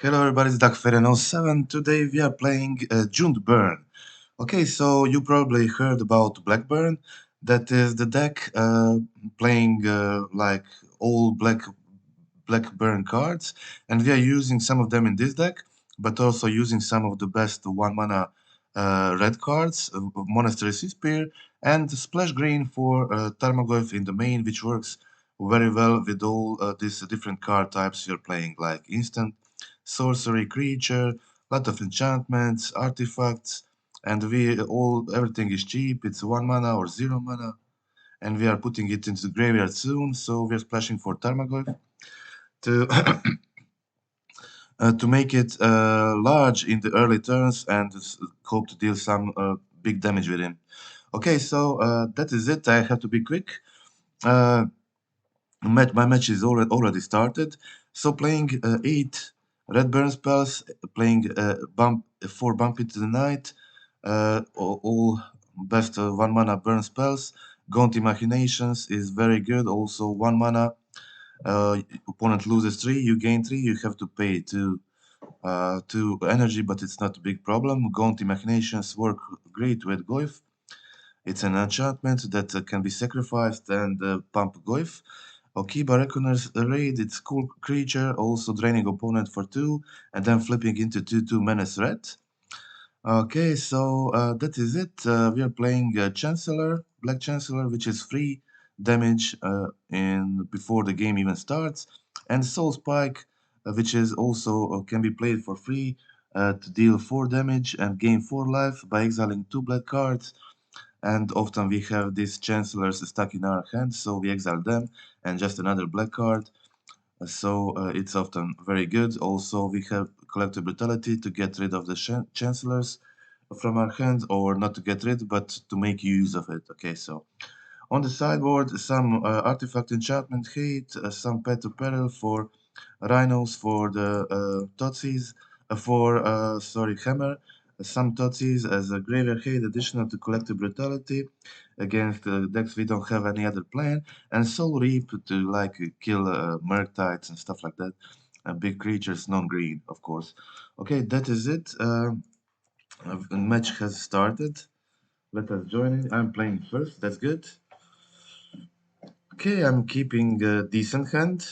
Hello everybody, it's DuckFeren07. Today we are playing Jund Burn. Okay, so you probably heard about Blackburn. That is the deck playing like all black burn cards, and we are using some of them in this deck, but also using some of the best one mana red cards, Monastery Sea Spear, and Splash Green for Tarmogoyf in the main, which works very well with all these different card types you're playing, like instant, sorcery, creature, lot of enchantments, artifacts, and everything is cheap. It's one mana or zero mana, and we are putting it into the graveyard soon. So we are splashing for Tarmogoyf to to make it large in the early turns and hope to deal some big damage with him. Okay, so that is it. I have to be quick. Uh, my match is already started. So playing 8 red burn spells, playing bump 4 bump into the night, all best 1 mana burn spells. Gaunt Imaginations is very good. Also 1 mana. Opponent loses 3, you gain 3. You have to pay 2 energy, but it's not a big problem. Gaunt Imaginations work great with Goyf. It's an enchantment that can be sacrificed and pump Goyf. Okiba Reckoner's Raid, it's cool creature, also draining opponent for 2, and then flipping into 2/2 Menace Red. Okay, so that is it. We are playing Chancellor, Black Chancellor, which is free damage in before the game even starts, and Soul Spike, which is also can be played for free to deal 4 damage and gain 4 life by exiling 2 black cards. And often we have these Chancellors stuck in our hands, so we exile them and just another black card. So it's often very good. Also, we have Collective Brutality to get rid of the Chancellors from our hand, or not to get rid, but to make use of it. Okay, so on the sideboard, some Artifact Enchantment Hate, some Pet to Peril for Rhinos, for the Totsis, sorry, Hammer, some Totsis as a Graveyard Hate additional to Collective Brutality against decks we don't have any other plan, and Soul Reap to like kill Murktides and stuff like that. Big creatures, non-green, of course. Okay, that is it. The match has started. Let us join it. I'm playing first. That's good. Okay, I'm keeping a decent hand.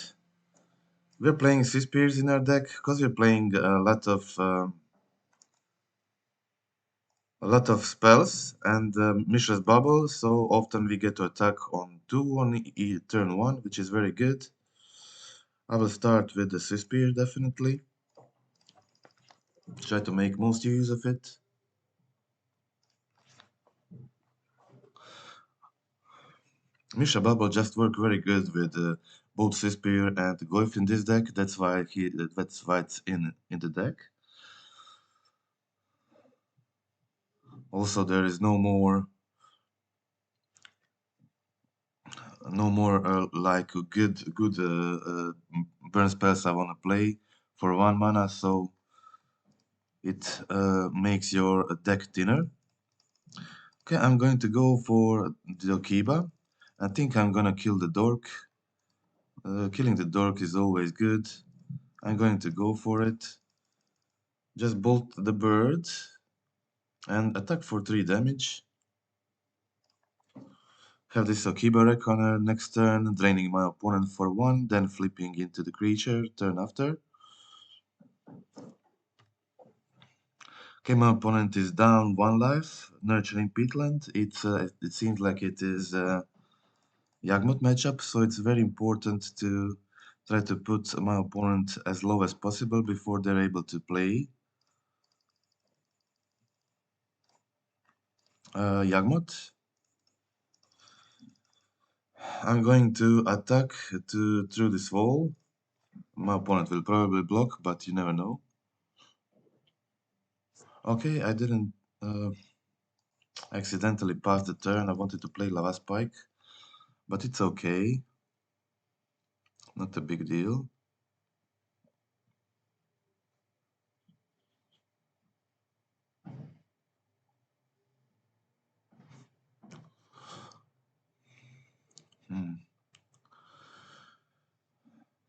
We're playing Sea Spears in our deck because we're playing a lot of spells and Mishra's Bubble, so often we get to attack on 2 on turn 1, which is very good. I will start with the Sea Spear, definitely. Try to make most use of it. Misha Bubble just work very good with both Sea Spear and Goyf in this deck. That's why it's in the deck. Also, there is no more like good burn spells I want to play for 1 mana, so it makes your deck thinner. Okay, I'm going to go for the Okiba. I think I'm gonna kill the Dork. Killing the Dork is always good. I'm going to go for it. Just bolt the bird and attack for 3 damage. Have this Okiba Reckoner next turn, draining my opponent for 1, then flipping into the creature turn after. Okay, my opponent is down 1 life, nurturing peatland. It seems like it is Yagmoth matchup, so it's very important to try to put my opponent as low as possible before they're able to play Yagmoth. I'm going to attack through this wall. My opponent will probably block, but you never know. Okay, I didn't accidentally pass the turn. I wanted to play Lava Spike, but it's okay. Not a big deal.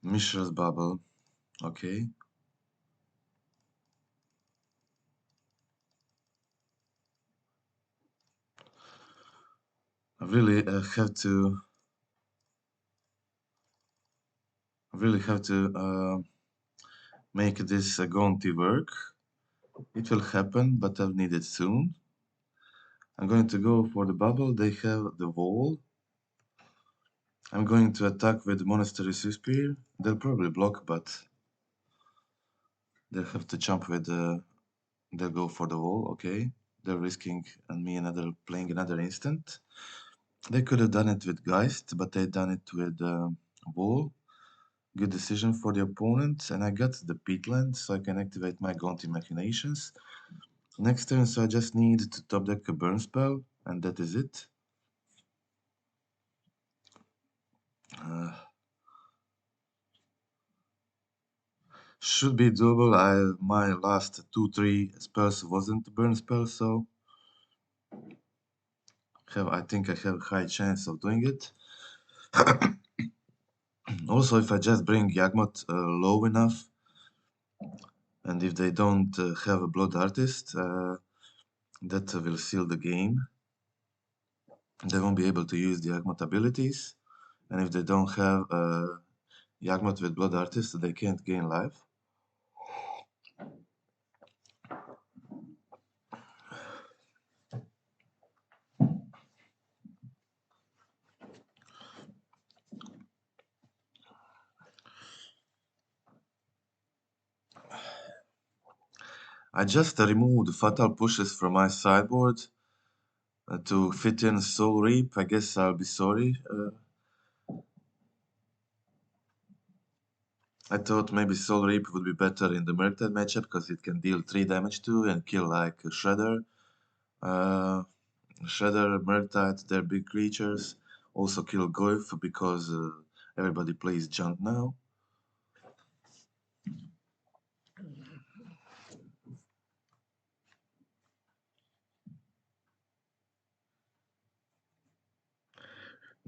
Mishra's Bubble. Okay. I really have to make this Gonti work. It will happen, but I'll need it soon. I'm going to go for the bubble. They have the wall. I'm going to attack with Monastery Spear. They'll probably block, but they'll have to jump with they'll go for the wall, okay. They're risking and me playing another instant. They could have done it with Geist, but they done it with wall. Good decision for the opponent, and I got the peatland, so I can activate my Gaunty Machinations. Next turn, so I just need to top deck a burn spell, and that is it. Should be doable. My last 2-3 spells wasn't burn spell, so I think I have a high chance of doing it. Also, if I just bring Yagmoth low enough, and if they don't have a Blood Artist, that will seal the game. They won't be able to use the Yagmoth abilities, and if they don't have Yagmoth with Blood Artist, they can't gain life. I just removed Fatal Pushes from my sideboard to fit in Soul Reap. I guess I'll be sorry. I thought maybe Soul Reap would be better in the Murktide matchup because it can deal 3 damage to and kill like a Shredder. Shredder, Murktide, they're big creatures. Also kill Goyf because everybody plays junk now.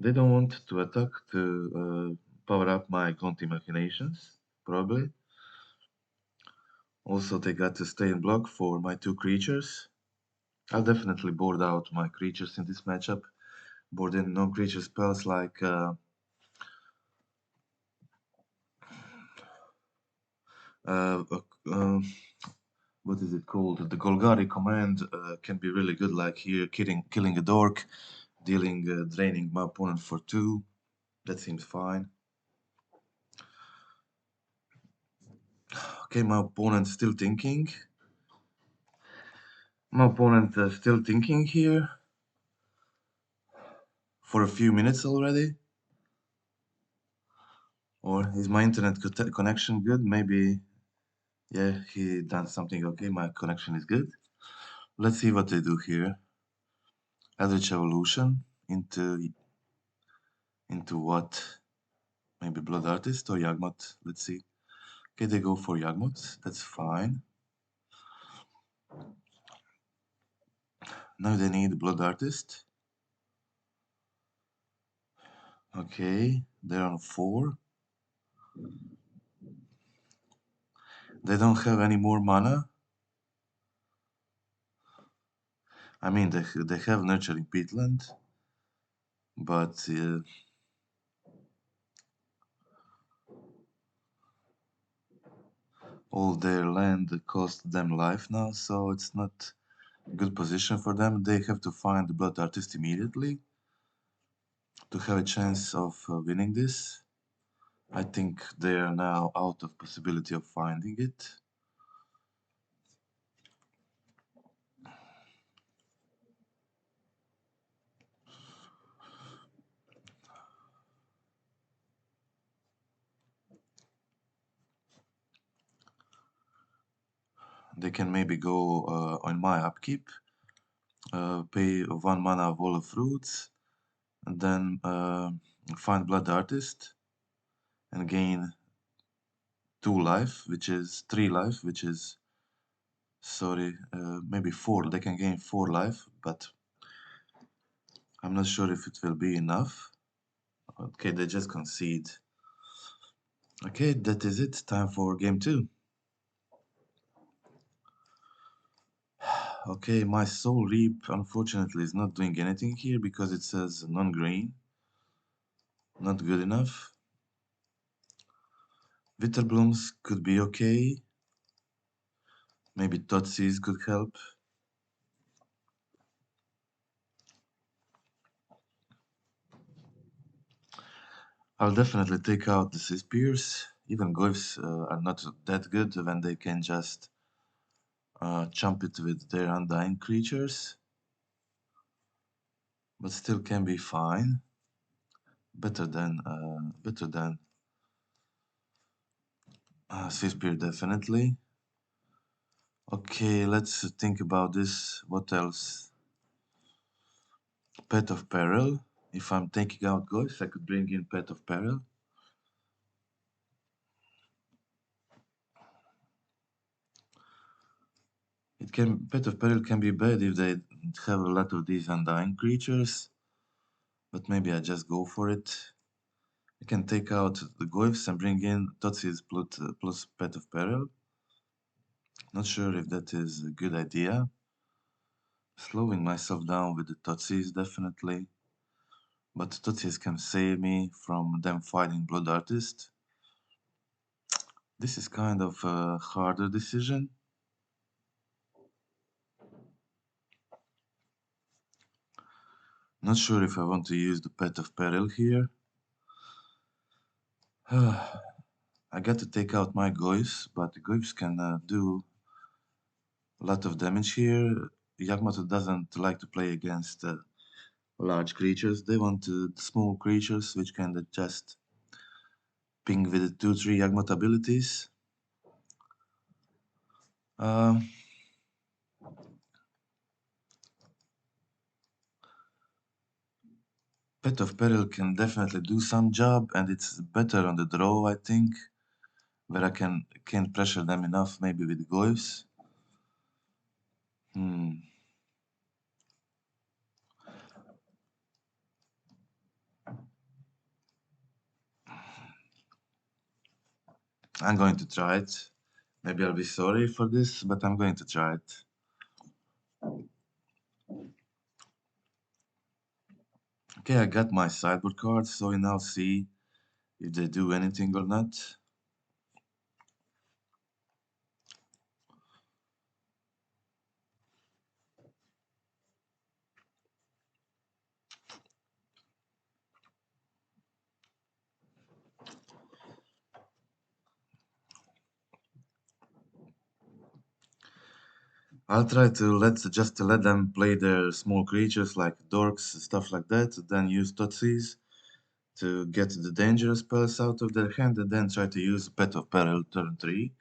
They don't want to attack to power up my Conti Machinations, probably. Also, they got to stay in block for my 2 creatures. I'll definitely board out my creatures in this matchup. Board in non-creature spells like uh, what is it called? The Golgari command can be really good, like here, killing a dork, draining my opponent for 2. That seems fine. Okay, my opponent's still thinking. My opponent still thinking here for a few minutes already. Or is my internet connection good? Maybe, yeah, he done something okay. My connection is good. Let's see what they do here. Eldritch Evolution into what? Maybe Blood Artist or Yagmoth. Let's see. Okay, they go for Yagmoth. That's fine. Now they need Blood Artist. Okay, they're on 4. They don't have any more mana. I mean, they have Nurturing Peatland, but all their land cost them life now, so it's not a good position for them. They have to find the Blood Artist immediately to have a chance of winning this. I think they are now out of possibility of finding it. They can maybe go on my upkeep, pay 1 mana Wall of Fruits, and then find Blood Artist and gain 2 life, which is 3 life, which is, sorry, maybe 4. They can gain 4 life, but I'm not sure if it will be enough. Okay, they just concede. Okay, that is it. Time for game 2. Okay, my Soul Reap unfortunately is not doing anything here because it says non-green. Not good enough. Witherblooms could be okay. Maybe Totsis could help. I'll definitely take out the Spears. Even Goyfs are not that good when they can just chump it with their undying creatures. But still can be fine. Better than Spear definitely. Okay, let's think about this. What else? Pet of Peril. If I'm taking out Goyfs, I could bring in Pet of Peril. Pet of Peril can be bad if they have a lot of these undying creatures, but maybe I just go for it. I can take out the Goyfs and bring in Totsis plus Pet of Peril. Not sure if that is a good idea. Slowing myself down with the Totsis definitely, but Totsis can save me from them fighting Blood Artist. This is kind of a harder decision. Not sure if I want to use the Pet of Peril here. I got to take out my Goyfs, but the Goyfs can do a lot of damage here. Yagmoto doesn't like to play against large creatures. They want small creatures which can just ping with 2-3 Yagmoto abilities. Pet of Peril can definitely do some job, and it's better on the draw, I think, where I can't pressure them enough, maybe with Goyfs. I'm going to try it. Maybe I'll be sorry for this, but I'm going to try it. Okay, I got my sideboard cards, so we now see if they do anything or not. I'll try to let them play their small creatures like dorks, stuff like that, then use Totsis to get the dangerous spells out of their hand, and then try to use Pet of Peril turn 3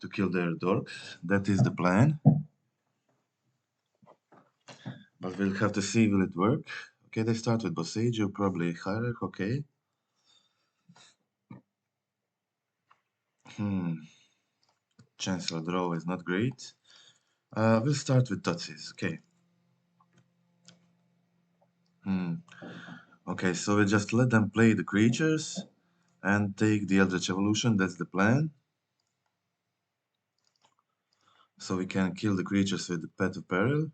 to kill their dorks. That is the plan. But we'll have to see will it work. Okay, they start with Boseiju, probably Hierarch, okay. Chancellor draw is not great. We'll start with Totsis, okay. Okay, so we just let them play the creatures and take the Eldritch Evolution, that's the plan. So we can kill the creatures with the Pet of Peril.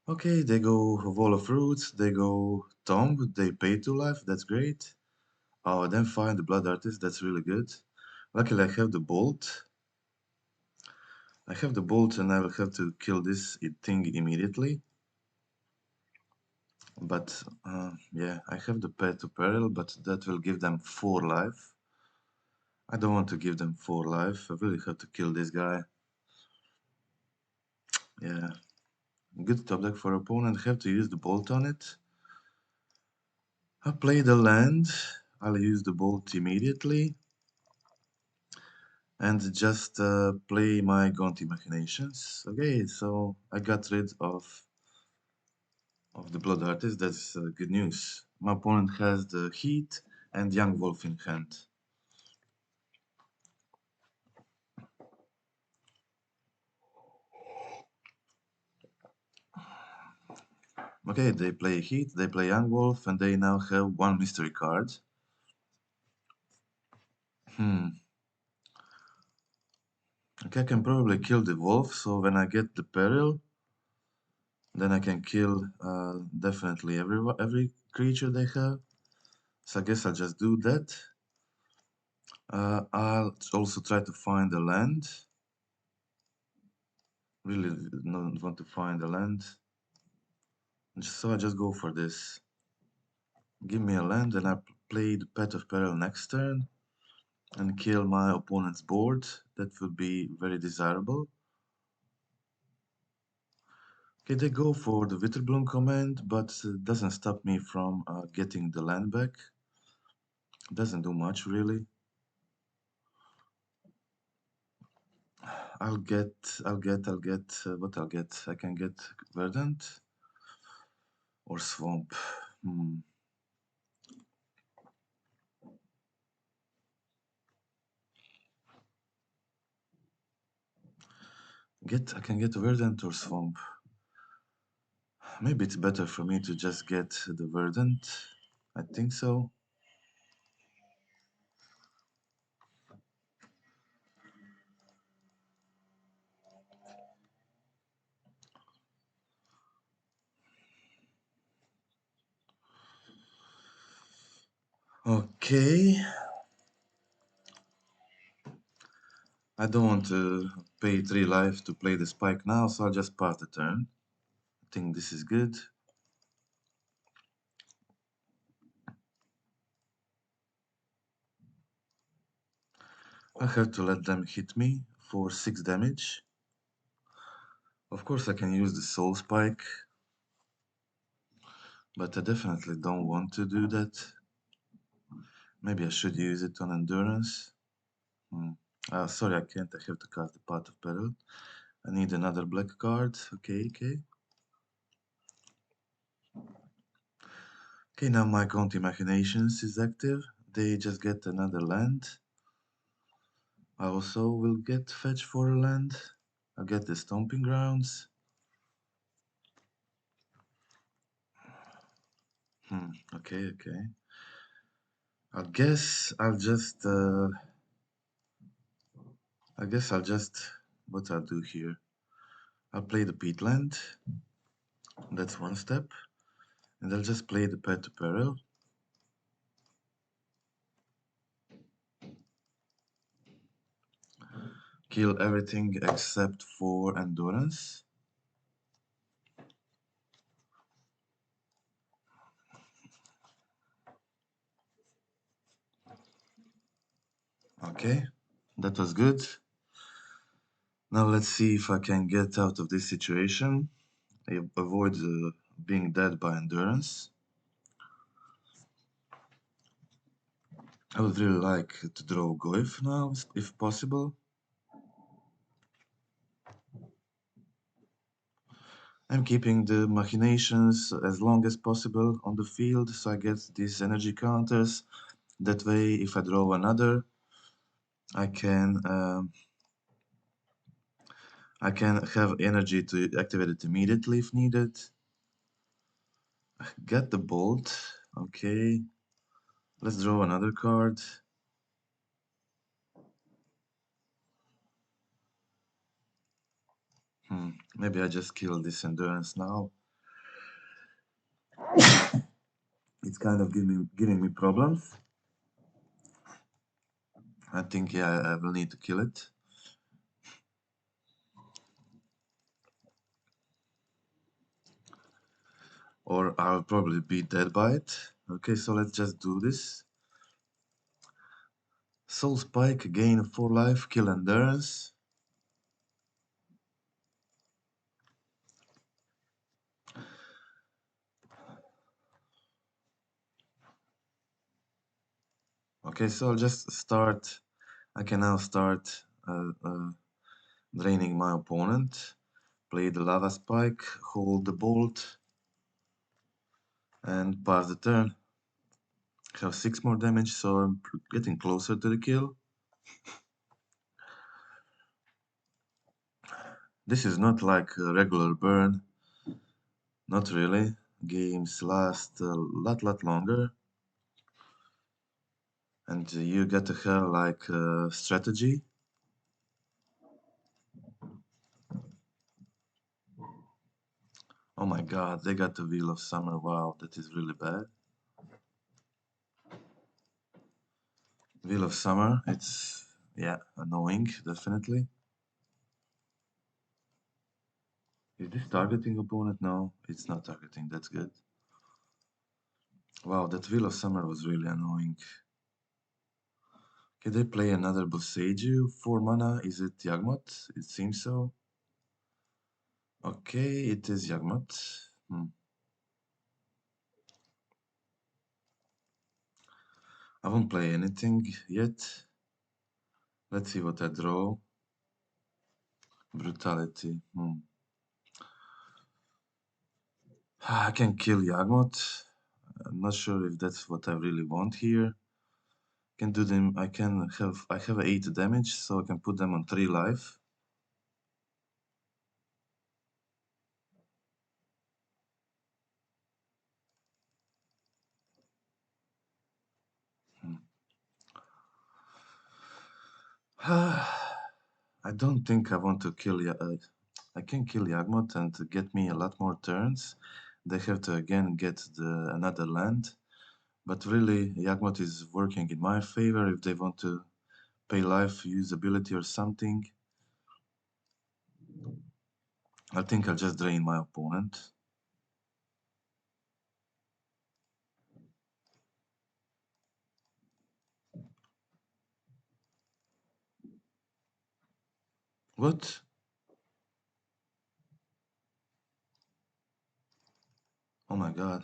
Okay, they go Wall of Roots, they go Tomb, they pay 2 life, that's great. Oh, then find the Blood Artist, that's really good. Luckily I have the Bolt. I have the Bolt and I will have to kill this thing immediately. But yeah, I have the Pet of Peril, but that will give them 4 life. I don't want to give them 4 life, I really have to kill this guy. Yeah. Good top deck for opponent, have to use the Bolt on it. I play the land, I'll use the Bolt immediately. And just play my Gonti Machinations. Okay, so I got rid of the Blood Artist, that's good news. My opponent has the Heat and Young Wolf in hand. Okay, they play Heat, they play Young Wolf, and they now have 1 mystery card. Hmm. Okay, I can probably kill the wolf, so when I get the peril, then I can kill definitely every creature they have. So I guess I'll just do that. I'll also try to find a land. Really don't want to find a land. So I just go for this. Give me a land and I play the Pet of Peril next turn and kill my opponent's board. That would be very desirable. Okay, they go for the Witterbloom command, but it doesn't stop me from getting the land back. Doesn't do much really. I'll get, what I'll get? I can get Verdant or Swamp. Hmm. I can get Verdant or Swamp. Maybe it's better for me to just get the Verdant. I think so. Okay. I don't want to pay 3 life to play the spike now, so I'll just pass the turn. I think this is good. I have to let them hit me for 6 damage. Of course I can use the soul spike, but I definitely don't want to do that. Maybe I should use it on endurance. Sorry, I can't. I have to cast the Path of Peril. I need another black card. Okay. Okay, now my Count Imaginations is active. They just get another land. I also will get fetch for a land. I'll get the Stomping Grounds. Okay. I guess I'll just, what I'll do here. I'll play the Peatland. That's one step. And I'll just play the Pet to Peril. Kill everything except for Endurance. Okay, that was good. Now let's see if I can get out of this situation. I avoid being dead by Endurance. I would really like to draw Goif now, if possible. I'm keeping the Machinations as long as possible on the field, so I get these energy counters. That way, if I draw another, I can have energy to activate it immediately if needed. Get the Bolt. Okay. Let's draw another card. Maybe I just kill this Endurance now. It's kind of giving me problems. I think, yeah, I will need to kill it. Or I'll probably be dead by it. Okay, so let's just do this. Soul Spike, gain 4 life, kill Endurance. Okay, so I'll just start. I can now start draining my opponent. Play the Lava Spike, hold the Bolt, and pass the turn. Have 6 more damage, so I'm getting closer to the kill. This is not like a regular burn. Not really. Games last a lot longer. And you get to have like strategy. Oh my god, they got the Wheel of Summer. Wow, that is really bad. Wheel of Summer, it's, yeah, annoying, definitely. Is this targeting opponent? No, it's not targeting, that's good. Wow, that Wheel of Summer was really annoying. Can they play another Boseiju? 4 mana, is it Yagmoth? It seems so. Okay, it is Yagmoth. I won't play anything yet. Let's see what I draw. Brutality. I can kill Yagmoth. I'm not sure if that's what I really want here. Can do them. I have 8 damage, so I can put them on 3 life. I don't think I want to kill I can kill Yagmoth and get me a lot more turns. They have to again get another land. But really, Yagmoth is working in my favor if they want to pay life usability or something. I think I'll just drain my opponent. What? Oh my god.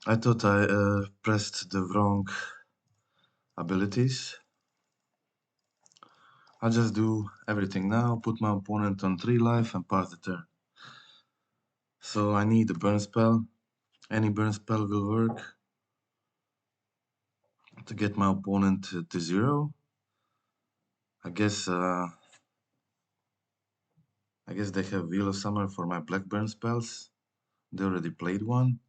I thought I pressed the wrong abilities. I'll just do everything now, put my opponent on 3 life and pass the turn. So I need a burn spell. Any burn spell will work to get my opponent to 0. I guess they have Wheel of Summer for my black burn spells. They already played one.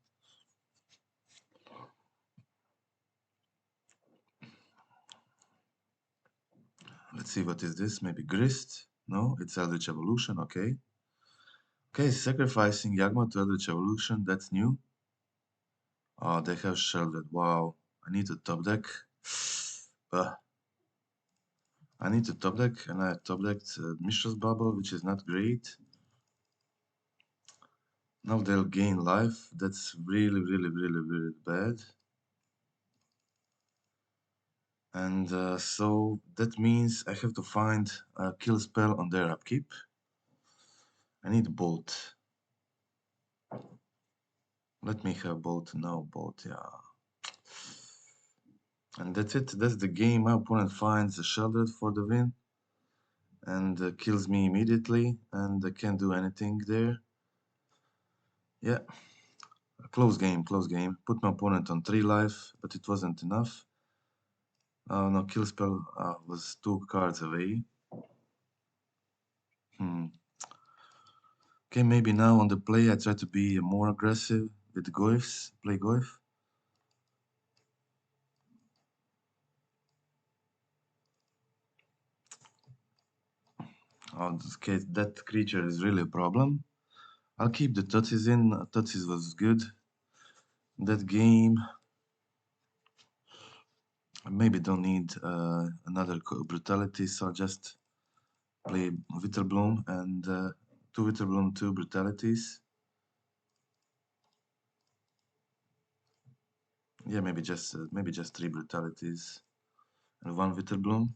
Let's see, what is this? Maybe Grist? No, it's Eldritch Evolution, okay. Okay, sacrificing Yagmoth to Eldritch Evolution, that's new. Oh, they have Sheldred, wow. I need a top deck. I need to top deck, and I top decked Mishra's Bubble, which is not great. Now they'll gain life. That's really, really, really, really bad. And so that means I have to find a kill spell on their upkeep. I need a bolt. Let me have bolt. No, bolt, yeah. And that's it. That's the game. My opponent finds a Sheldred for the win. And kills me immediately. And I can't do anything there. Yeah. Close game, close game. Put my opponent on 3 life, but it wasn't enough. Oh no, kill spell was 2 cards away. Okay, maybe now on the play I try to be more aggressive with Goyfs, play Goyf. Oh, this case, that creature is really a problem. I'll keep the Tutsis in. Tutsis was good. That game, I maybe don't need another Brutality, so I'll just play Witterbloom and 2 Witterbloom, 2 Brutalities. Yeah, maybe just 3 Brutalities and 1 Witterbloom.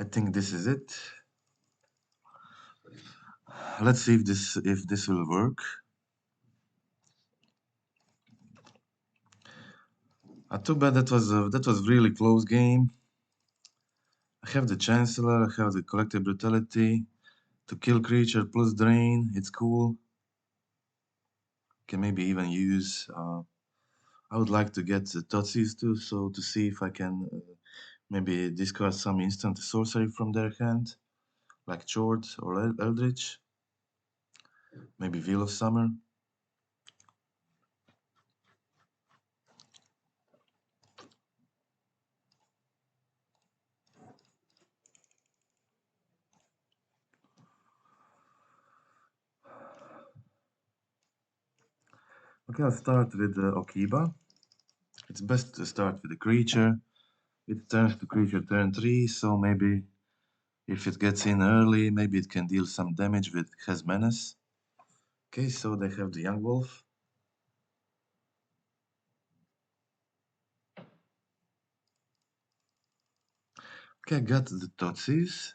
I think this is it. Let's see if this will work. Too bad that was really close game. I have the Chancellor, I have the Collective Brutality to kill creature plus drain. It's cool. Can maybe even use. I would like to get the Totsis too, so to see if I can Maybe discard some instant sorcery from their hand, like Chord or Eldritch. Maybe Wheel of Summer. Okay, I'll start with Okiba. It's best to start with a creature. It turns to creature turn 3, so maybe if it gets in early, maybe it can deal some damage with has menace. Okay, so they have the Young Wolf. Okay, I got the Totsis.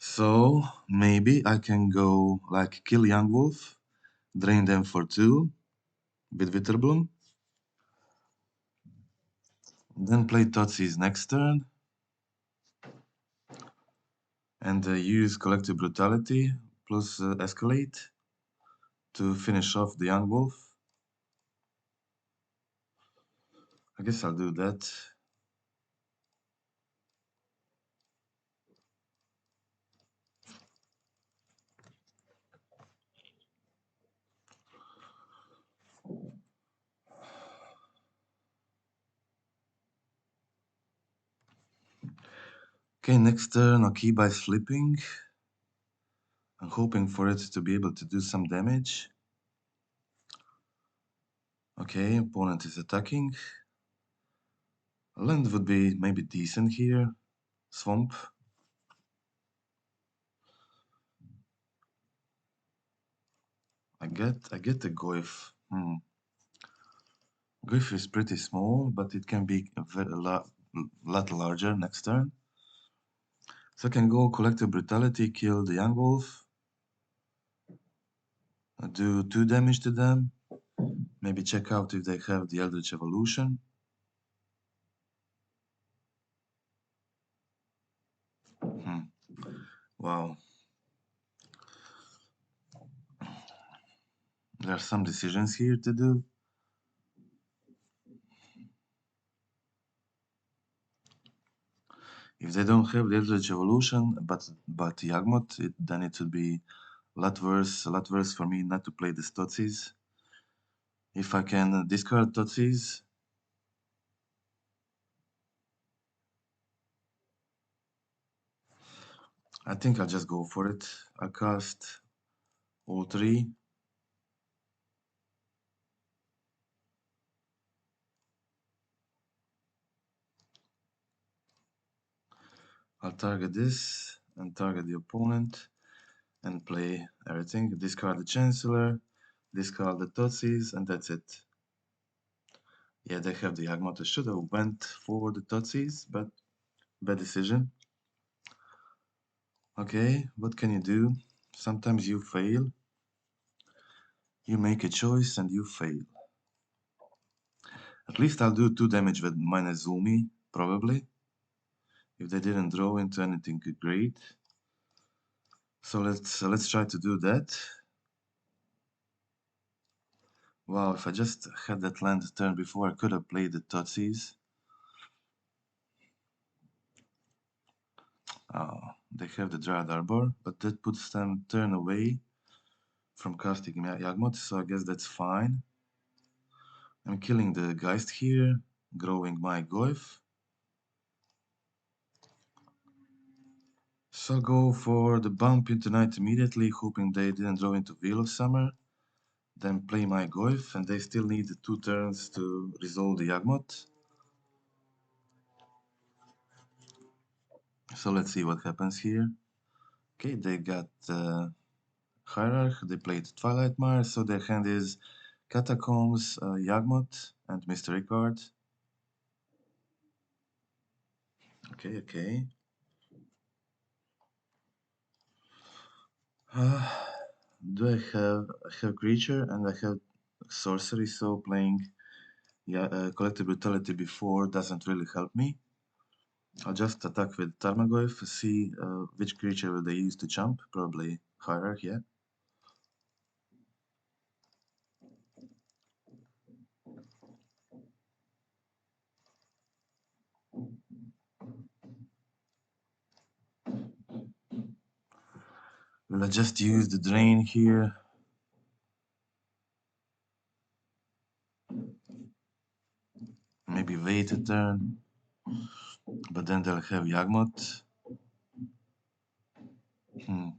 So maybe I can go like kill Young Wolf, drain them for 2 with Witterbloom, then play Totsis next turn, and use Collective Brutality plus Escalate to finish off the Young Wolf. I guess I'll do that. Okay, next turn Okiba is flipping. I'm hoping for it to be able to do some damage. Okay, opponent is attacking. Land would be maybe decent here. Swamp. I get the Goyf. Goyf is pretty small, but it can be a lot larger next turn. So I can go Collective Brutality, kill the Young Wolf. Do 2 damage to them. Maybe check out if they have the Eldritch Evolution. Wow. There are some decisions here to do. If they don't have the Eldritch Evolution, but Yagmoth, then it would be a lot worse for me not to play the Stotsis. If I can discard Totsis, I think I'll just go for it. I'll cast all 3. I'll target this and target the opponent and play everything. Discard the Chancellor, discard the Totsis, and that's it. Yeah, they have the Yagmoth. I should have went for the Totsis, but bad decision. Okay, what can you do? Sometimes you fail. You make a choice and you fail. At least I'll do 2 damage with Minezumi, probably. If they didn't draw into anything great. So let's try to do that. Wow, if I just had that land turn before, I could have played the Totsis. Oh, they have the Dryad Arbor, but that puts them turn away from casting Yagmoth, so I guess that's fine. I'm killing the Geist here, growing my Goyf. So I'll go for the bump into night immediately, hoping they didn't draw into Wheel of Summer. Then play my Goyf, and they still need 2 turns to resolve the Yagmoth. So let's see what happens here. Okay, they got Hierarch, they played Twilight Mars, so their hand is Catacombs, Yagmoth, and Mystery card. Okay. Do I have creature and I have sorcery, so playing Collective Brutality before doesn't really help me. I'll just attack with Tarmogoyf, see which creature will they use to jump, probably Hierarch, yeah. Let's just use the drain here. Maybe wait a turn. But then they'll have Yagmoth. Hmm.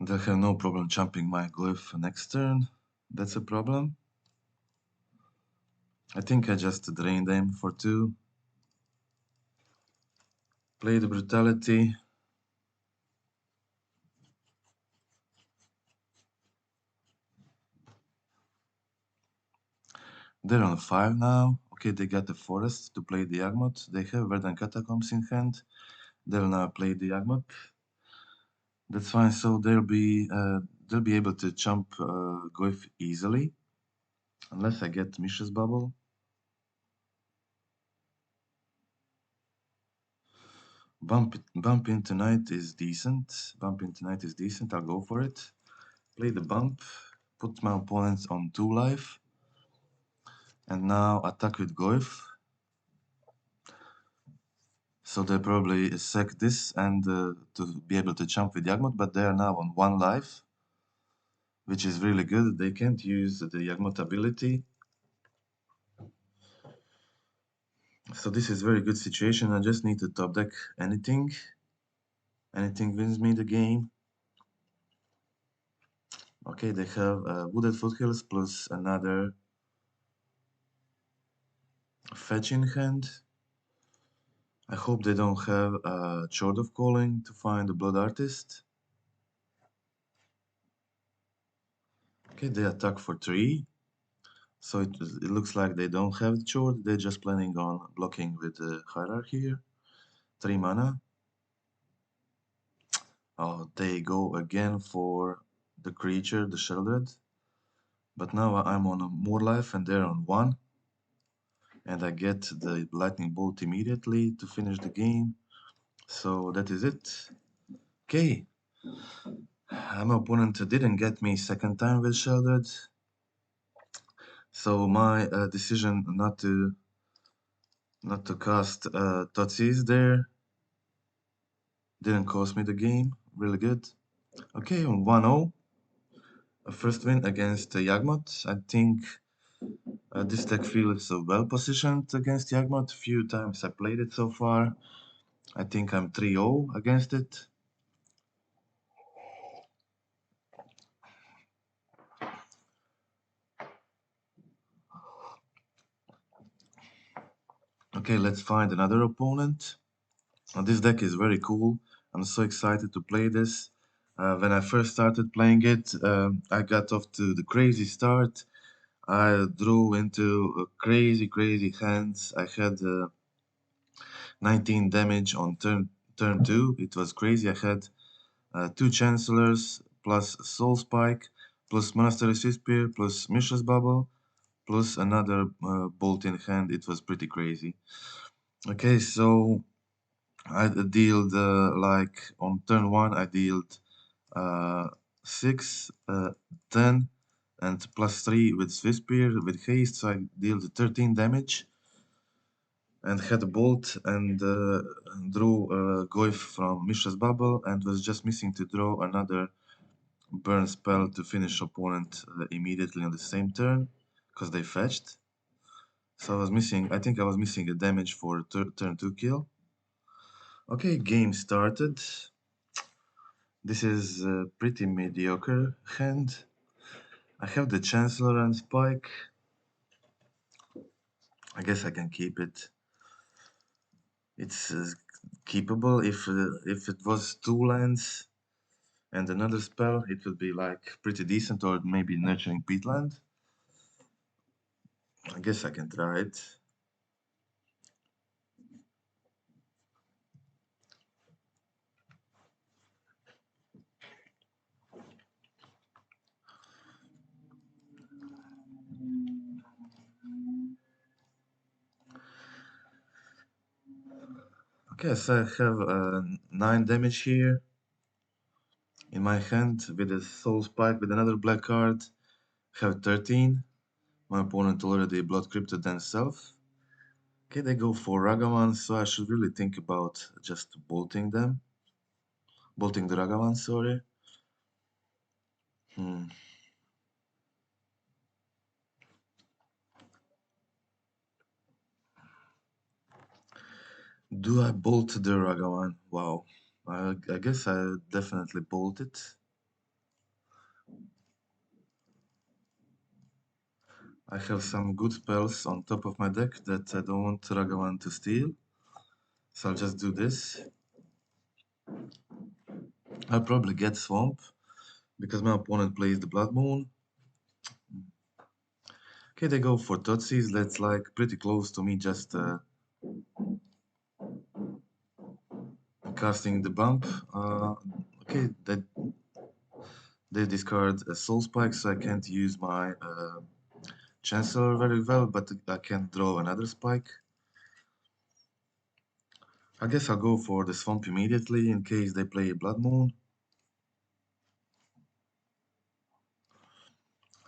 They'll have no problem jumping my glyph next turn. That's a problem. I think I just drain them for 2. Play the Brutality. They're on 5 now. Okay, they got the Forest to play the Yagmoth. They have Verdant Catacombs in hand. They'll now play the Yagmoth. That's fine. So they'll be able to jump Glyph easily, unless I get Mishra's Bubble. Bump in tonight is decent. Bump in tonight is decent. I'll go for it. Play the bump. Put my opponents on 2 life. And now attack with Glyph. So they probably sack this and to be able to jump with Yagmoth, but they are now on 1 life, which is really good. They can't use the Yagmoth ability. So this is very good situation. I just need to top deck anything. Anything wins me the game. Okay, they have Wooded Foothills plus another fetch in hand. I hope they don't have a Chord of Calling to find the Blood Artist. Okay, they attack for 3. So it looks like they don't have the Chord. They're just planning on blocking with the Hierarchy here. 3 mana. Oh, they go again for the creature, the Sheldred. But now I'm on more life and they're on 1. And I get the Lightning Bolt immediately to finish the game. So that is it. Okay. My opponent didn't get me second time with Sheldred. So my decision not to cast Totsis there didn't cost me the game. Really good. Okay, 1-0. A first win against Yagmoth. I think this deck feels well positioned against Yagmoth. Few times I played it so far. I think I'm 3-0 against it. Okay, let's find another opponent. This deck is very cool. I'm so excited to play this. When I first started playing it, I got off to the crazy start. I drew into crazy hands. I had 19 damage on turn 2. It was crazy. I had 2 Chancellors plus Soul Spike plus Monastery Spear plus Mishra's Bubble plus another bolt in hand. It was pretty crazy. Okay, so I dealt like on turn 1 I dealt 6, 10 and plus 3 with Swiss Spear with haste, so I dealt 13 damage and had a bolt and drew Goyf from Mishra's Bubble and was just missing to draw another burn spell to finish opponent immediately on the same turn because they fetched. So I think I was missing a damage for turn 2 kill. Okay, game started. This is a pretty mediocre hand. I have the Chancellor and Spike. I guess I can keep it. It's keepable. If it was 2 lands and another spell, it would be like pretty decent, or maybe Nurturing Peatland. I guess I can try it. Okay, so I have 9 damage here in my hand with a Soul Spike with another black card. I have 13. My opponent already blood crypted themselves. Okay, they go for Ragavan, so I should really think about just bolting them. Bolting the Ragavan, sorry. Hmm. Do I bolt the Ragavan? Wow. I guess I definitely bolt it. I have some good spells on top of my deck that I don't want Ragavan to steal. So I'll just do this. I'll probably get Swamp because my opponent plays the Blood Moon. Okay, they go for Totsis. That's like pretty close to me just casting the bump. Okay, they discard a Soul Spike, so I can't use my Chancellor very well, but I can draw another Spike. I guess I'll go for the Swamp immediately in case they play a Blood Moon.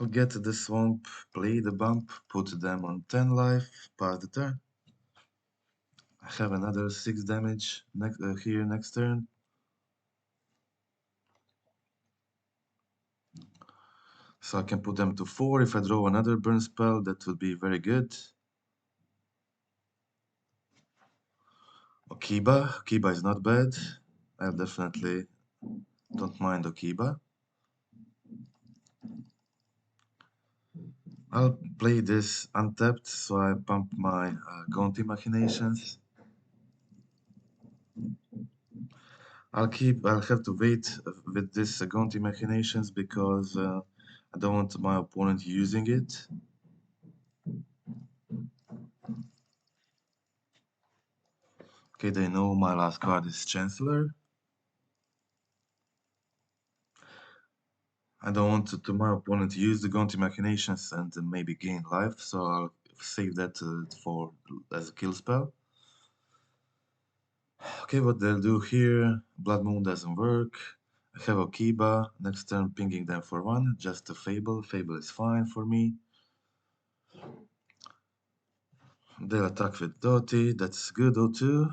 I'll get the Swamp, play the bump, put them on 10 life, pass the turn. I have another 6 damage here next turn. So I can put them to 4. If I draw another burn spell, that would be very good. Okiba. Okiba is not bad. I definitely don't mind Okiba. I'll play this untapped, so I pump my Gonti Machinations. I'll have to wait with this Gonti Machinations because I don't want my opponent using it. Okay, they know my last card is Chancellor. I don't want to my opponent to use the Gonti Machinations and maybe gain life, so I'll save that for as a kill spell. Okay, what they'll do here, Blood Moon doesn't work. I have Okiba, next turn pinging them for 1, just a Fable. Fable is fine for me. They'll attack with Doti, that's good, O2.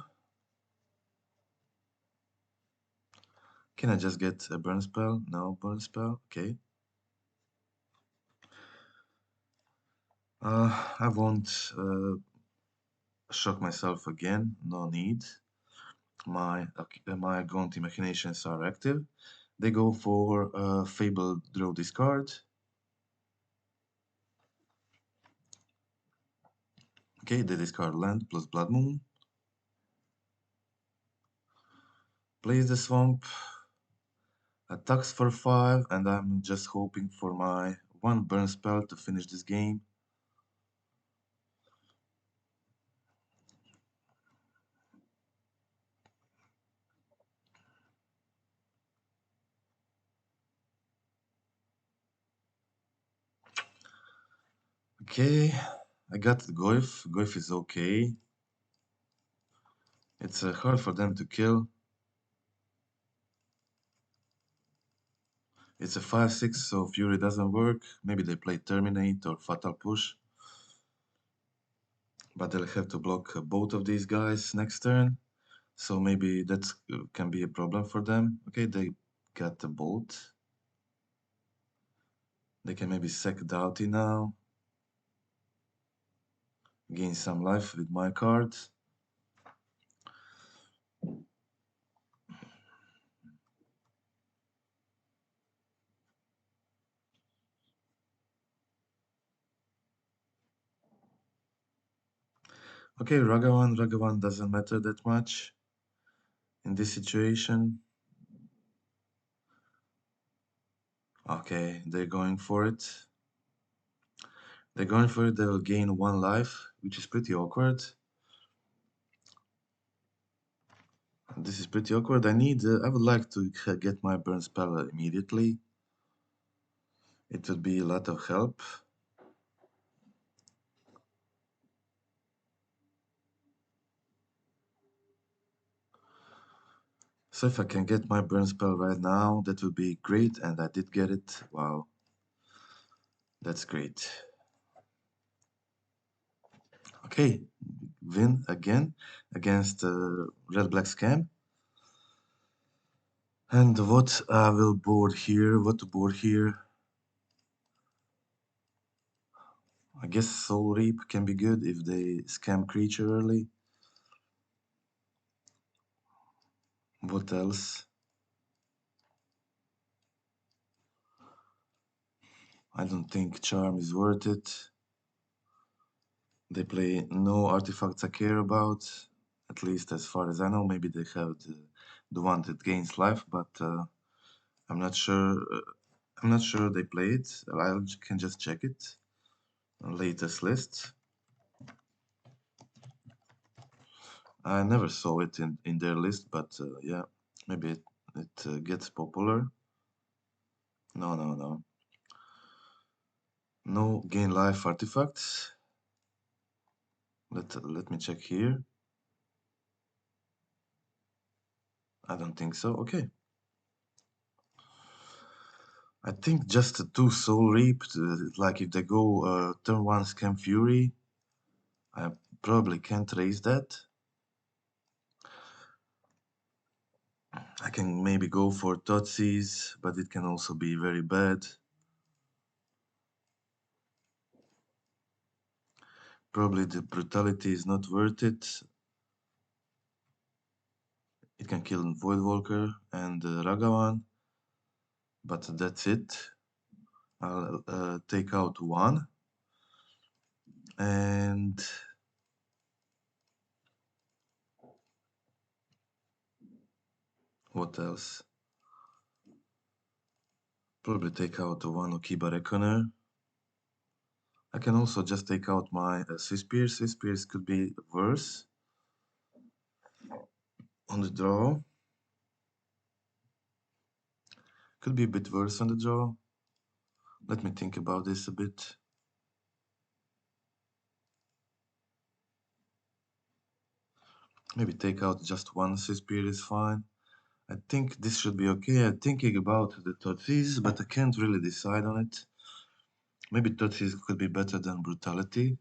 Can I just get a burn spell? No, burn spell, okay. I won't shock myself again, no need. My Gonti Machinations are active. They go for Fable, draw discard. Okay, they discard land plus Blood Moon. Plays the Swamp. Attacks for 5, and I'm just hoping for my 1 burn spell to finish this game. Okay, I got the Goyf. Goyf is okay. It's hard for them to kill. It's a 5-6, so Fury doesn't work. Maybe they play Terminate or Fatal Push. But they'll have to block both of these guys next turn. So maybe that can be a problem for them. Okay, they got the Bolt. They can maybe sack Doughty now. Gain some life with my card. Okay, Ragavan doesn't matter that much in this situation. Okay, they're going for it. They're going for it, they will gain 1 life, which is pretty awkward. This is pretty awkward. I would like to get my burn spell immediately. It would be a lot of help. So if I can get my burn spell right now, that would be great, and I did get it. Wow. That's great. Okay, win again against Red Black Scam. And what I will board here? What to board here? I guess Soul Reap can be good if they scam creature early. What else? I don't think Charm is worth it. They play no artifacts I care about, at least as far as I know. Maybe they have the one that gains life, but I'm not sure. I'm not sure they play it. I can just check it. Latest list. I never saw it in their list, but yeah, maybe it gets popular. No, no, no. No gain life artifacts. Let me check here. I don't think so. Okay. I think just two Soul Reap, like if they go turn one Scam Fury, I probably can't raise that. I can maybe go for Totsis, but it can also be very bad. Probably the Brutality is not worth it. It can kill Voidwalker and Ragavan, but that's it. I'll take out one. And what else? Probably take out one Okiba Reckoner. I can also just take out my Swiss Spears. Swiss Spears could be worse on the draw. Could be a bit worse on the draw. Let me think about this a bit. Maybe take out just one Swiss Spear is fine. I think this should be okay. I'm thinking about the Totsis, but I can't really decide on it. Maybe Totsis could be better than Brutality.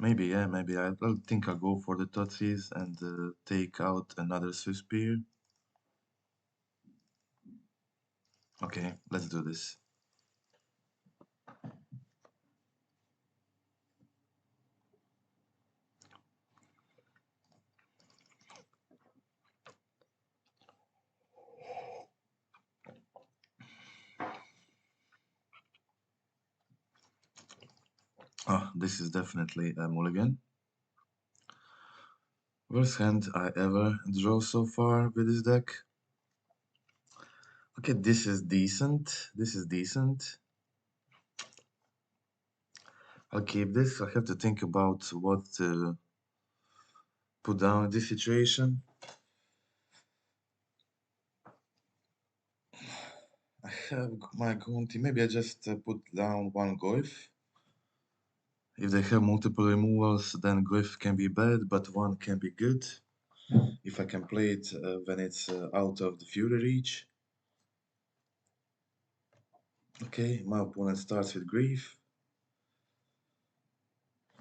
Maybe, yeah, maybe I think I'll go for the Totsis and take out another Swiss Spear. Okay, let's do this. Oh, this is definitely a mulligan. Worst hand I ever draw so far with this deck. Okay, this is decent. This is decent. I'll keep this. I have to think about what to put down in this situation. I have my Gonti. Maybe I just put down one Goif. If they have multiple removals, then Goif can be bad, but one can be good. If I can play it when it's out of the Fury reach. Okay, my opponent starts with Grief.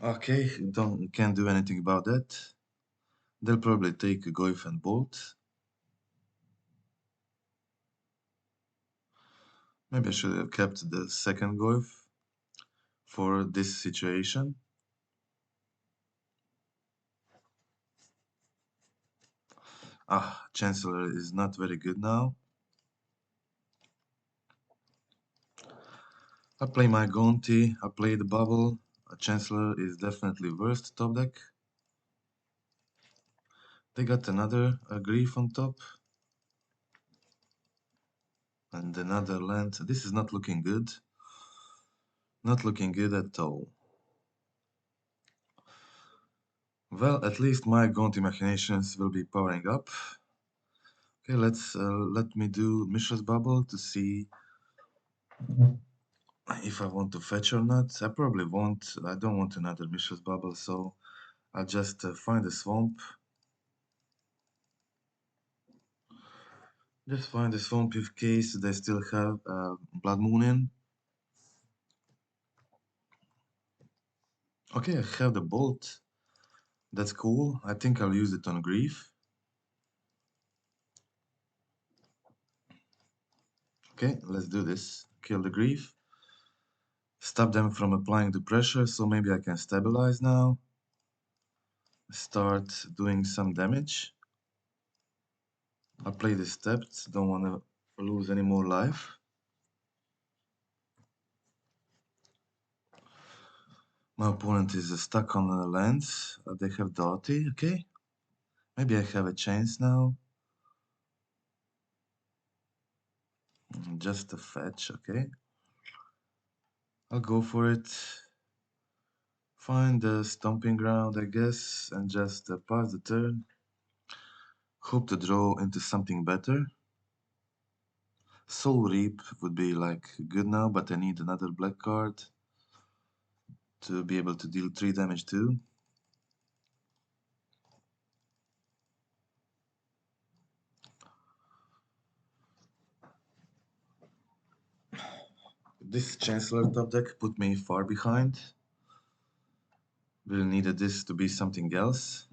Okay, can't do anything about that. They'll probably take Goif and Bolt. Maybe I should have kept the second Goif for this situation. Ah, Chancellor is not very good now. I play my Gonti, I play the Bubble. Chancellor is definitely worst top deck. They got another Grief on top. And another land. This is not looking good. Not looking good at all. Well, at least my Gonti machinations will be powering up. Okay, let me do Mishra's Bubble to see if I want to fetch or not. I probably won't. I don't want another Mishra's Bubble, so I'll just find a swamp. Just find a swamp in case they still have Blood Moon in. Okay, I have the bolt. That's cool. I think I'll use it on grief. Okay, let's do this. Kill the grief. Stop them from applying the pressure, so maybe I can stabilize now. Start doing some damage. I'll play this stepped, don't want to lose any more life. My opponent is stuck on the lands. They have Doughty, okay. Maybe I have a chance now. Just a fetch, okay. I'll go for it. Find the stomping ground, I guess, and just pass the turn. Hope to draw into something better. Soul Reap would be like good now, but I need another black card to be able to deal 3 damage too. This Chancellor top deck put me far behind. Really needed this to be something else.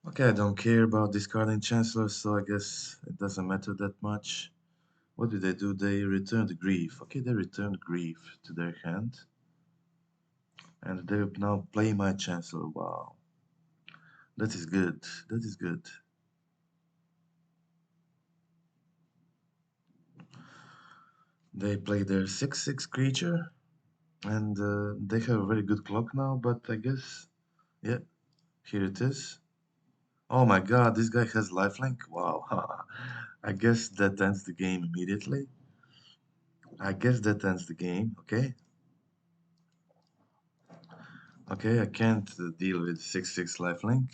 Okay, I don't care about discarding Chancellor, so I guess it doesn't matter that much. What did they do? They returned Grief. Okay, they returned Grief to their hand. And they now play my Chancellor. Wow. That is good. That is good. They play their 6/6 creature. And they have a very good clock now, but I guess, yeah, here it is. Oh my god, this guy has lifelink? Wow. I guess that ends the game immediately. I guess that ends the game, okay? Okay, I can't deal with 6/6 lifelink.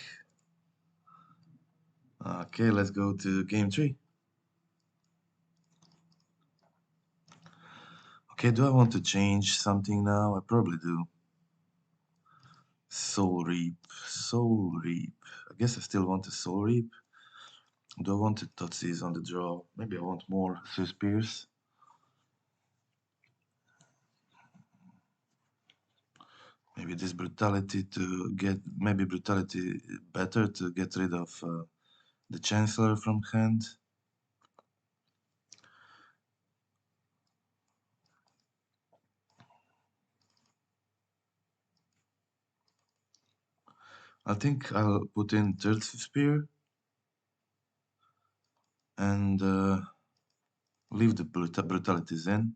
Okay, let's go to game 3. Okay, do I want to change something now? I probably do. Soul Reap, Soul Reap. I guess I still want a Soul Reap. Do I want the Totsis on the draw? Maybe I want more Swiss Spears. Maybe this brutality to get, maybe brutality better to get rid of the Chancellor from hand. I think I'll put in third spear and leave the brutalities in.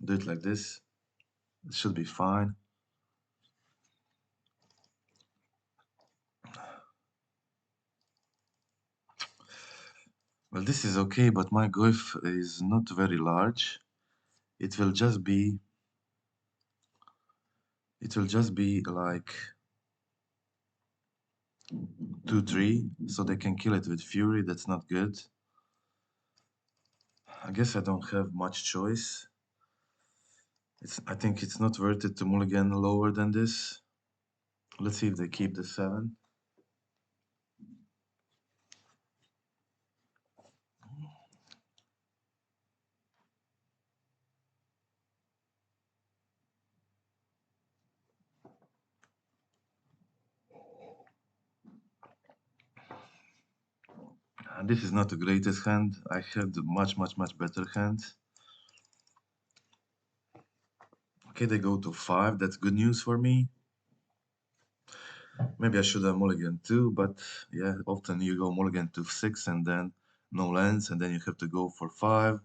Do it like this. It should be fine. Well, this is okay, but my goif is not very large. It will just be like 2/3, so they can kill it with fury. That's not good. I guess I don't have much choice. I think it's not worth it to mulligan lower than this. Let's see if they keep the 7. And this is not the greatest hand. I had the much better hand. Okay, they go to 5. That's good news for me. Maybe I should have mulligan too, but yeah, often you go mulligan to 6 and then no lands, and then you have to go for 5.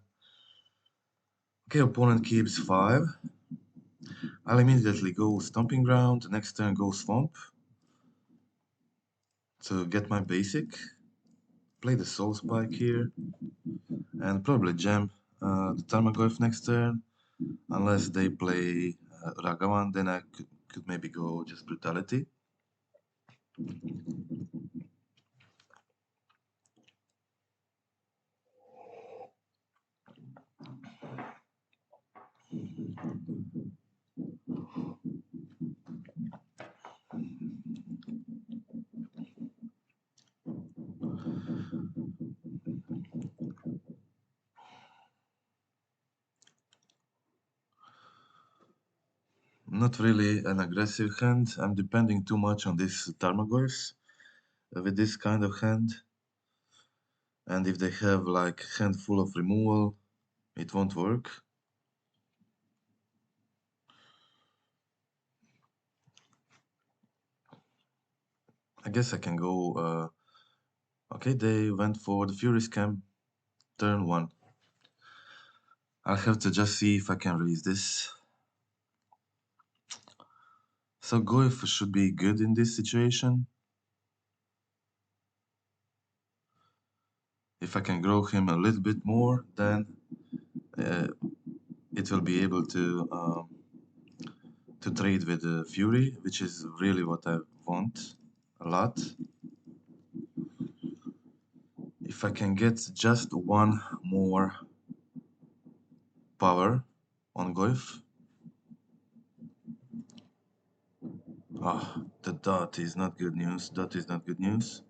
Okay, opponent keeps 5. I'll immediately go Stomping Ground. Next turn go Swamp to get my basic. Play the Soul Spike here, and probably jam the Tarmogoyf next turn. Unless they play Ragavan, then I could maybe go just Brutality. Not really an aggressive hand. I'm depending too much on these Tarmogoyfs with this kind of hand. And if they have like hand full of removal, it won't work. I guess I can go. Okay, they went for the Fury Scam, turn 1. I'll have to just see if I can raise this. So Goif should be good in this situation. If I can grow him a little bit more, then uh, it will be able to trade with Fury, which is really what I want a lot. If I can get just one more power on Goif. Ah, the dot is not good news. Dot is not good news.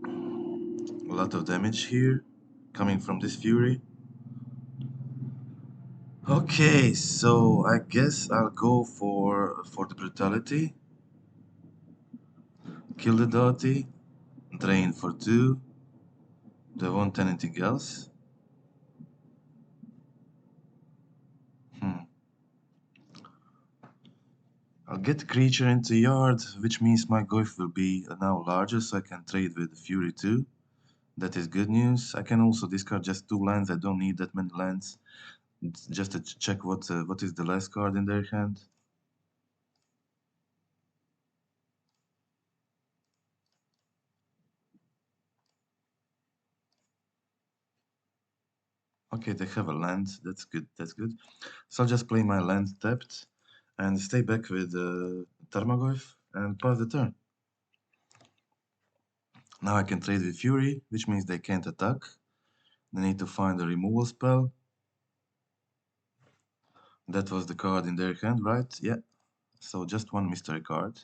A lot of damage here coming from this Fury. Okay, so I guess I'll go for the brutality. Kill the Dotty. Drain for 2. Do I want anything else? Hmm. I'll get creature into yard, which means my Goif will be now larger, so I can trade with Fury 2. That is good news. I can also discard just 2 lands. I don't need that many lands. Just to check what is the last card in their hand. Okay, they have a land. That's good. That's good. So I'll just play my land tapped and stay back with Tarmogoyf and pass the turn. Now I can trade with Fury, which means they can't attack. They need to find a removal spell. That was the card in their hand, right? Yeah. So just one mystery card.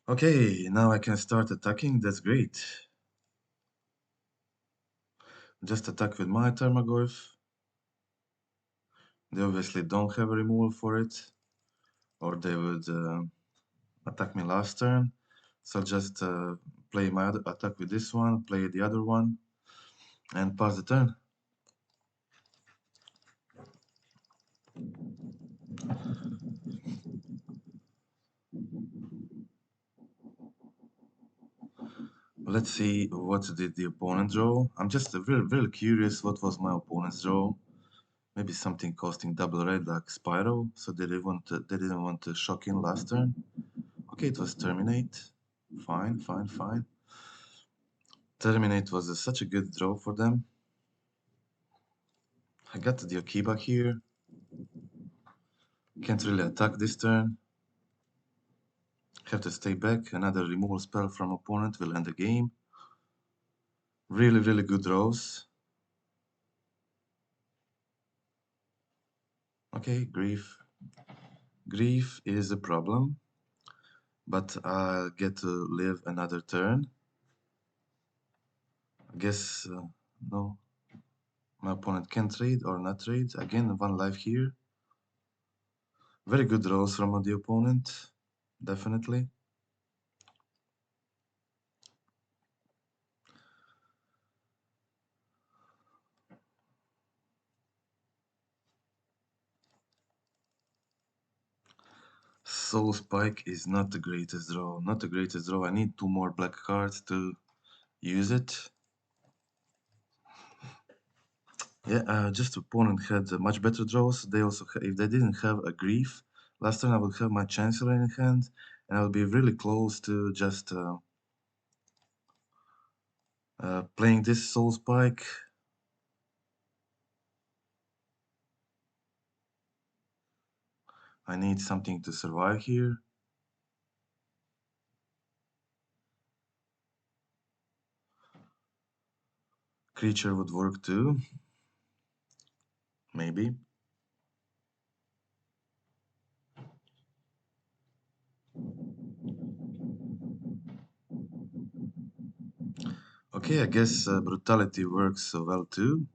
Okay, now I can start attacking. That's great. Just attack with my Tarmogoyf. They obviously don't have a removal for it, or they would attack me last turn. So just play my other attack with this one, play the other one, and pass the turn. Let's see what did the opponent draw. I'm just really curious what was my opponent's draw. Maybe something costing double red like Spyro, so they didn't want to shock in last turn. Okay, it was Terminate. Fine, fine, fine. Terminate was such a good draw for them. I got the Okiba here. Can't really attack this turn. Have to stay back. Another removal spell from opponent will end the game. Really good draws. Okay, Grief. Grief is a problem, but I'll get to live another turn. I guess, no. My opponent can trade or not trade. Again, 1 life here. Very good draws from the opponent, definitely. Soul Spike is not the greatest draw. Not the greatest draw. I need 2 more black cards to use it. Yeah, just opponent had much better draws. They also, if they didn't have a Grief, last turn I would have my Chancellor in hand, and I would be really close to just playing this Soul Spike. I need something to survive here. Creature would work too. Maybe. Okay, I guess brutality works well too.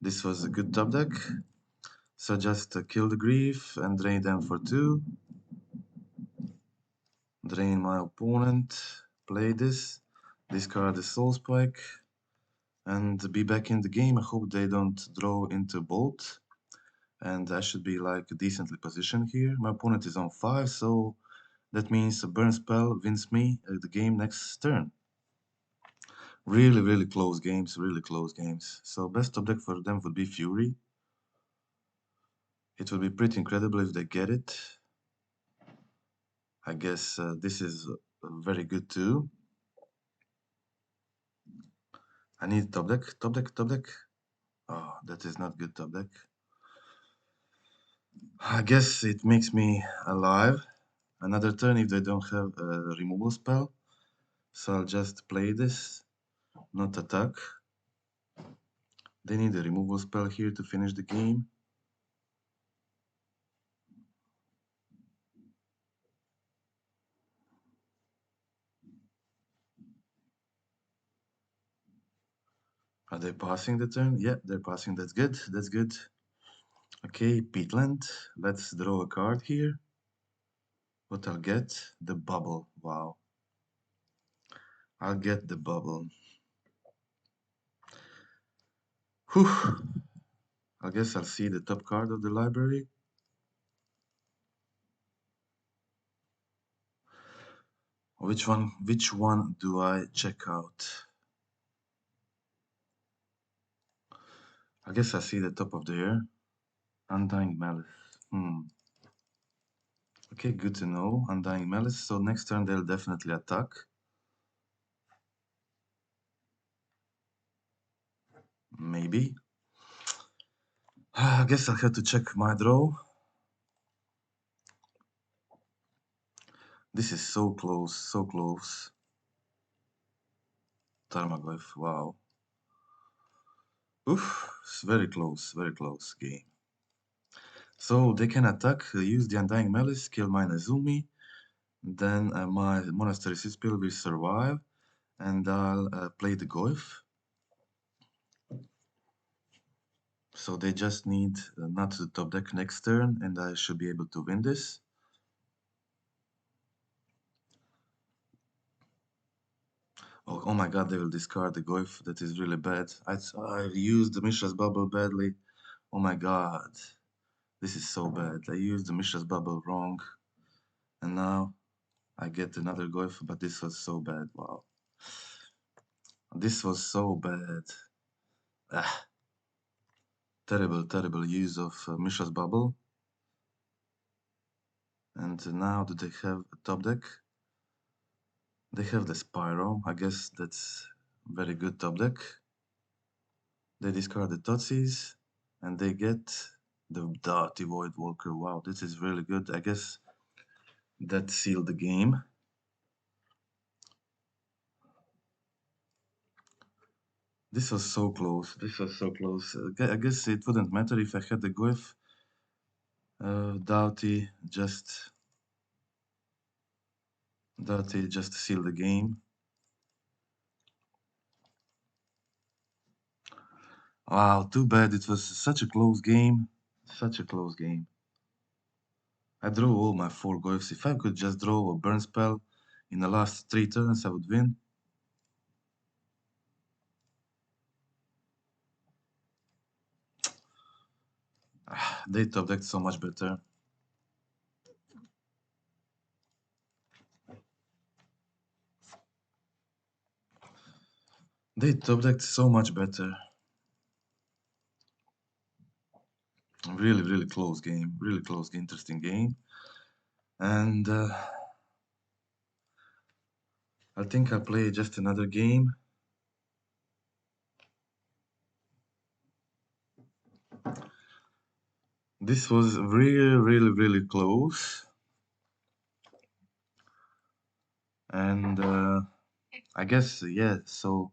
This was a good top deck. So just kill the grief and drain them for 2. Drain my opponent. Play this. Discard the soul spike. And be back in the game. I hope they don't draw into bolt. And I should be like decently positioned here. My opponent is on 5, so that means a burn spell wins me the game next turn. Really, really close games, really close games. So best top deck for them would be Fury. It would be pretty incredible if they get it. I guess this is very good too. I need top deck, top deck, top deck. Oh, that is not good top deck. I guess it makes me alive. Another turn if they don't have a removal spell. So I'll just play this, not attack. They need a removal spell here to finish the game. Are they passing the turn? Yeah, they're passing. That's good. That's good. Okay, Peatland. Let's draw a card here. What I'll get? The bubble. Wow. I'll get the bubble. Whew. I guess I'll see the top card of the library. Which one do I check out? I guess I see the top of the air. Undying Malice. Okay, good to know. Undying Malice. So next turn they'll definitely attack. Maybe. I guess I'll have to check my draw. This is so close, so close. Tarmogoyf, wow. Oof, it's very close game. So they can attack, use the Undying Malice, kill my Nezumi. Then my Monastery Spill will survive, and I'll play the Goyf. So they just need not to top deck next turn, and I should be able to win this. Oh my god, they will discard the Goyf. That is really bad. I used the Mishra's Bubble badly. Oh my god. This is so bad. I used the Mishra's Bubble wrong. And now I get another Goyf, but this was so bad. Wow. This was so bad. Ah, terrible, terrible use of Mishra's Bubble. And now do they have a top deck? They have the Spyro. I guess that's very good top deck. They discard the Totsis, and they get the Dirty Void Walker. Wow, this is really good. I guess that sealed the game. This was so close. This was so close. I guess it wouldn't matter if I had the Goyf. Doughty just sealed the game. Wow, too bad. It was such a close game. Such a close game. I drew all my 4 Goyfs. If I could just draw a burn spell in the last 3 turns, I would win. They top decked so much better. They top decked so much better. Really, really close game. Really close, interesting game. And I think I'll play just another game. This was really, really, really close. And I guess, yeah, so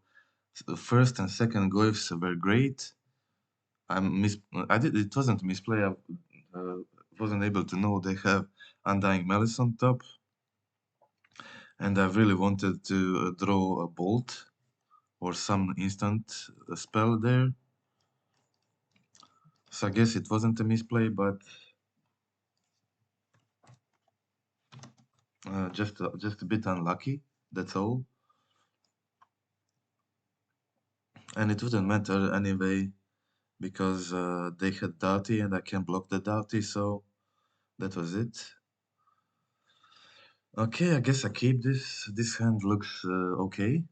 the first and second Goyfs were great. It wasn't misplay. I wasn't able to know they have Undying Malice on top. And I really wanted to draw a bolt or some instant spell there. So I guess it wasn't a misplay, but just a bit unlucky. That's all. And it wouldn't matter anyway because they had Doughty and I can block the Doughty, so that was it. Okay, I guess I keep this. This hand looks okay.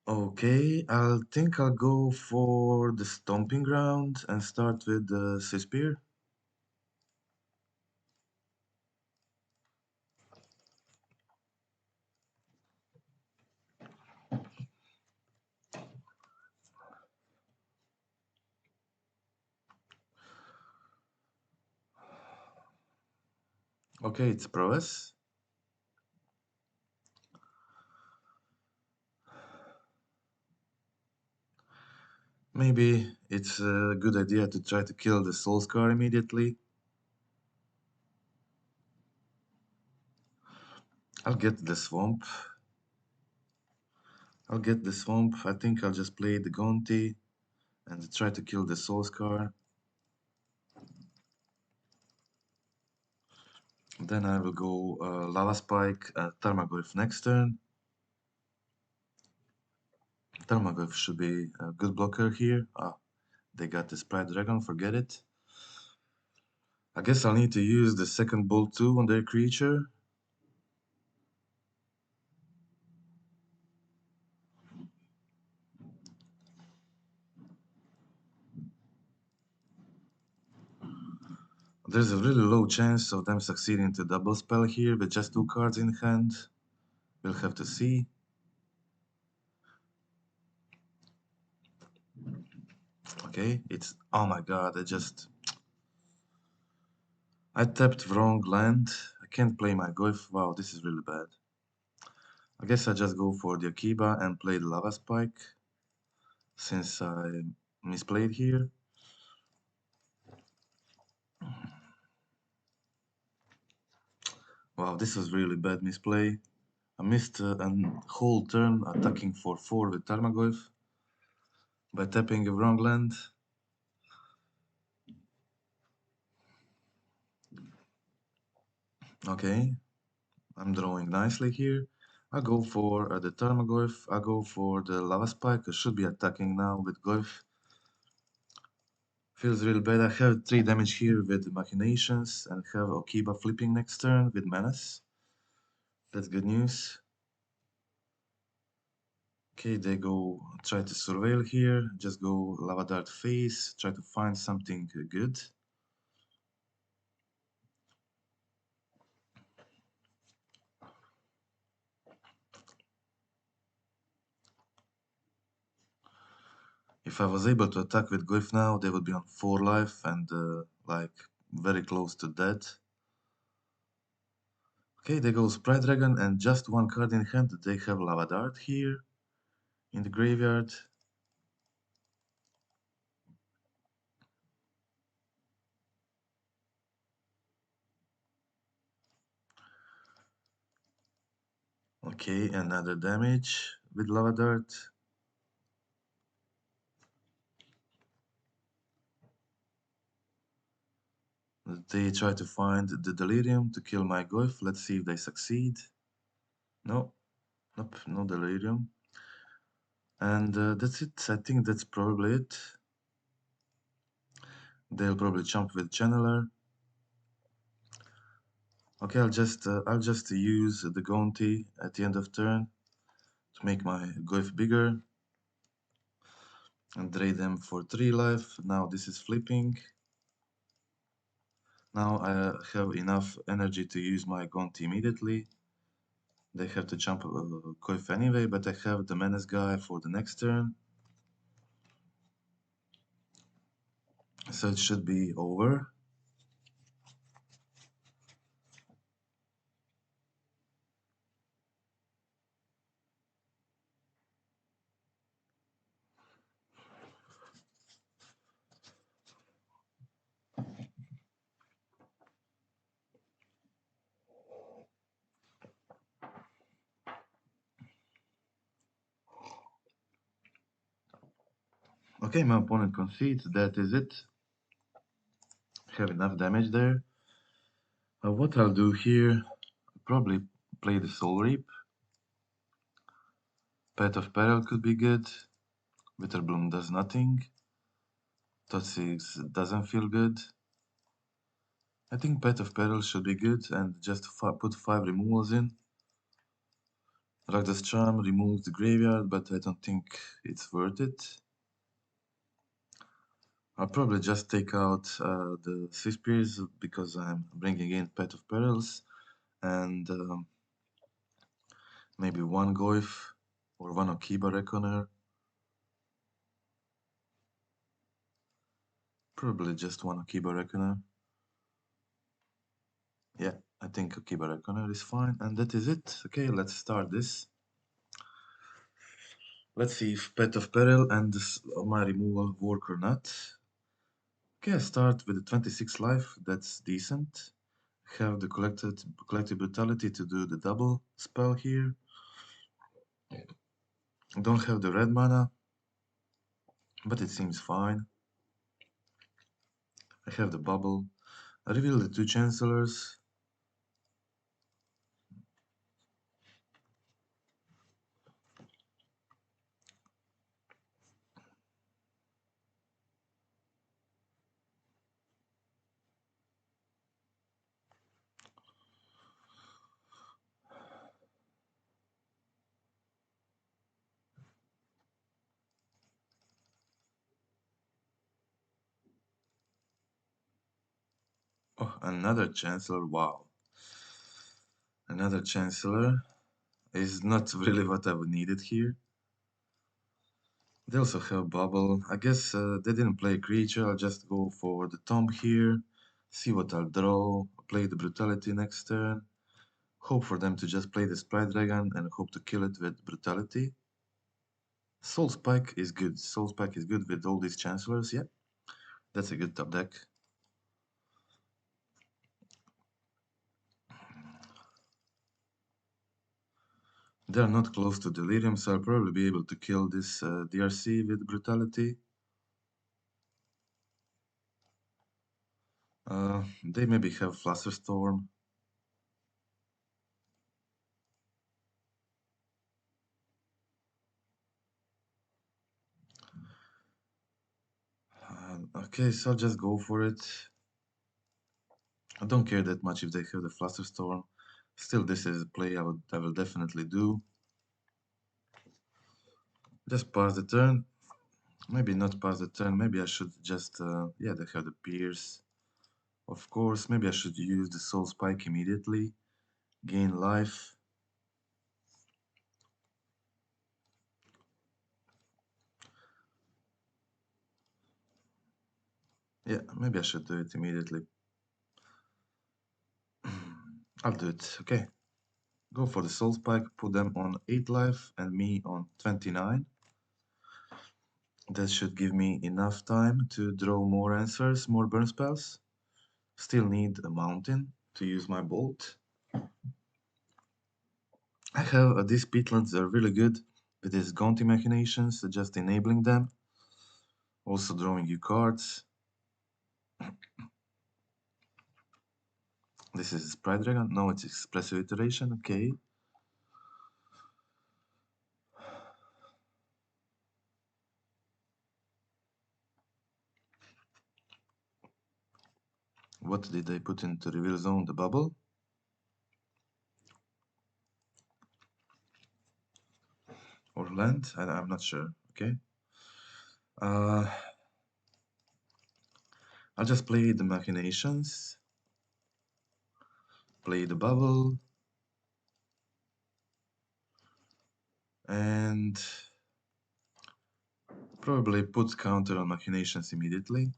Okay, I'll think I'll go for the stomping ground and start with the Spear. Okay, it's prowess. Maybe it's a good idea to try to kill the Soul Scar immediately. I'll get the Swamp. I'll get the Swamp. I think I'll just play the Gonti and try to kill the Soul Scar. Then I will go Lava Spike, Tarmogoyf next turn. Tarmogoyf should be a good blocker here. Ah, they got the Sprite Dragon, forget it. I guess I'll need to use the second Bolt 2 on their creature. There's a really low chance of them succeeding to double spell here with just 2 cards in hand. We'll have to see. Okay, it's... oh my god, I tapped wrong land. I can't play my Goyf. Wow, this is really bad. I guess I just go for the Akiba and play the Lava Spike, since I misplayed here. Wow, this was really bad misplay. I missed a whole turn attacking for 4 with Tarmogoyf by tapping a wrong land. Okay, I'm drawing nicely here. I go for the Tarmogoyf, I go for the Lava Spike. I should be attacking now with Goyf. Feels real bad. I have 3 damage here with Machinations and have Okiba flipping next turn with Menace. That's good news. Okay, they go try to surveil here. Just go Lava Dart face, try to find something good. If I was able to attack with Glyph now, they would be on 4 life and like very close to death. Okay, they go Sprite Dragon and just 1 card in hand. They have Lava Dart here in the graveyard. Okay, another damage with Lava Dart. They try to find the Delirium to kill my Goyf. Let's see if they succeed. No, nope, no Delirium. And that's it. I think that's probably it. They'll probably jump with Channeler. Okay, I'll just use the Gonti at the end of turn to make my Goyf bigger and drain them for 3 life. Now this is flipping. Now I have enough energy to use my Gonti immediately. They have to jump Goyf anyway, but I have the Menace guy for the next turn. So it should be over. Okay, my opponent concedes. That is it. Have enough damage there. What I'll do here, probably play the Soul Reap. Path of Peril could be good. Wither does nothing. Toxic doesn't feel good. I think Path of Peril should be good and just put 5 removals in. Ragda's Charm removes the graveyard, but I don't think it's worth it. I'll probably just take out the Swift Spears because I'm bringing in Path of Perils and maybe one Goyf or one Okiba Reckoner. Probably just one Okiba Reckoner. Yeah, I think Okiba Reckoner is fine, and that is it. Okay, let's start this. Let's see if Path of Peril and my removal work or not. Okay, I start with the 26 life, that's decent. Have the collective brutality to do the double spell here. Don't have the red mana, but it seems fine. I have the bubble. I reveal the 2 chancellors. Oh, another chancellor, wow. Another chancellor is not really what I would need it here. They also have bubble. I guess they didn't play a creature. I'll just go for the tomb here. See what I'll draw. Play the brutality next turn. Hope for them to just play the Sprite Dragon and hope to kill it with brutality. Soul Spike is good. Soul Spike is good with all these chancellors. Yeah, that's a good top deck. They're not close to Delirium, so I'll probably be able to kill this DRC with brutality. They maybe have Flusterstorm. Okay, so I'll just go for it. I don't care that much if they have the Flusterstorm. Still, this is a play I will definitely do. Just pass the turn. Maybe not pass the turn. Maybe I should just yeah, they have the Pierce. Of course, maybe I should use the Soul Spike immediately. Gain life. Yeah, maybe I should do it immediately. I'll do it. Okay. Go for the Soul Spike, put them on 8 life and me on 29. That should give me enough time to draw more answers, more burn spells. Still need a mountain to use my bolt. I have these peatlands are really good with these Gaunty machinations, just enabling them. Also drawing you cards. This is Sprite Dragon. No, it's Expressive Iteration. Okay. What did they put into reveal zone? The bubble? Or land? I'm not sure. Okay. I'll just play the machinations. Play the bubble. And probably put counter on machinations immediately.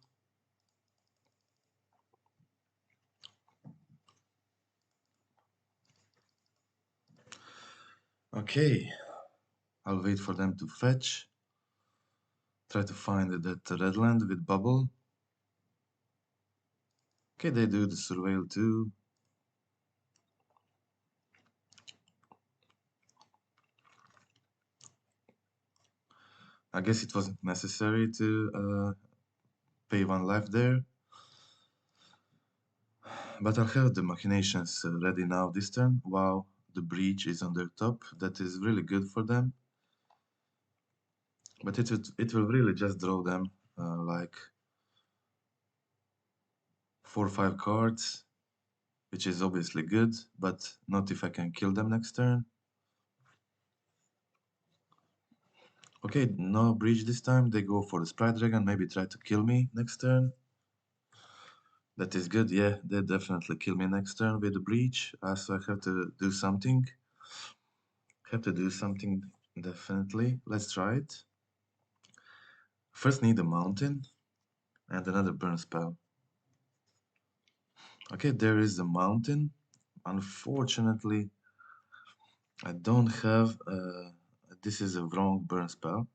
Okay. I'll wait for them to fetch. Try to find that red land with bubble. Okay, they do the surveil too. I guess it wasn't necessary to pay 1 life there. But I'll have the machinations ready now this turn. Wow, the breach is on their top. That is really good for them. But it will really just draw them like 4 or 5 cards, which is obviously good, but not if I can kill them next turn. Okay, no breach this time. They go for the Sprite Dragon, maybe try to kill me next turn. That is good, yeah, they definitely kill me next turn with the breach. So I have to do something. Have to do something, definitely. Let's try it. First need a mountain and another burn spell. Okay, there is a mountain. Unfortunately, I don't have... this is a wrong burn spell.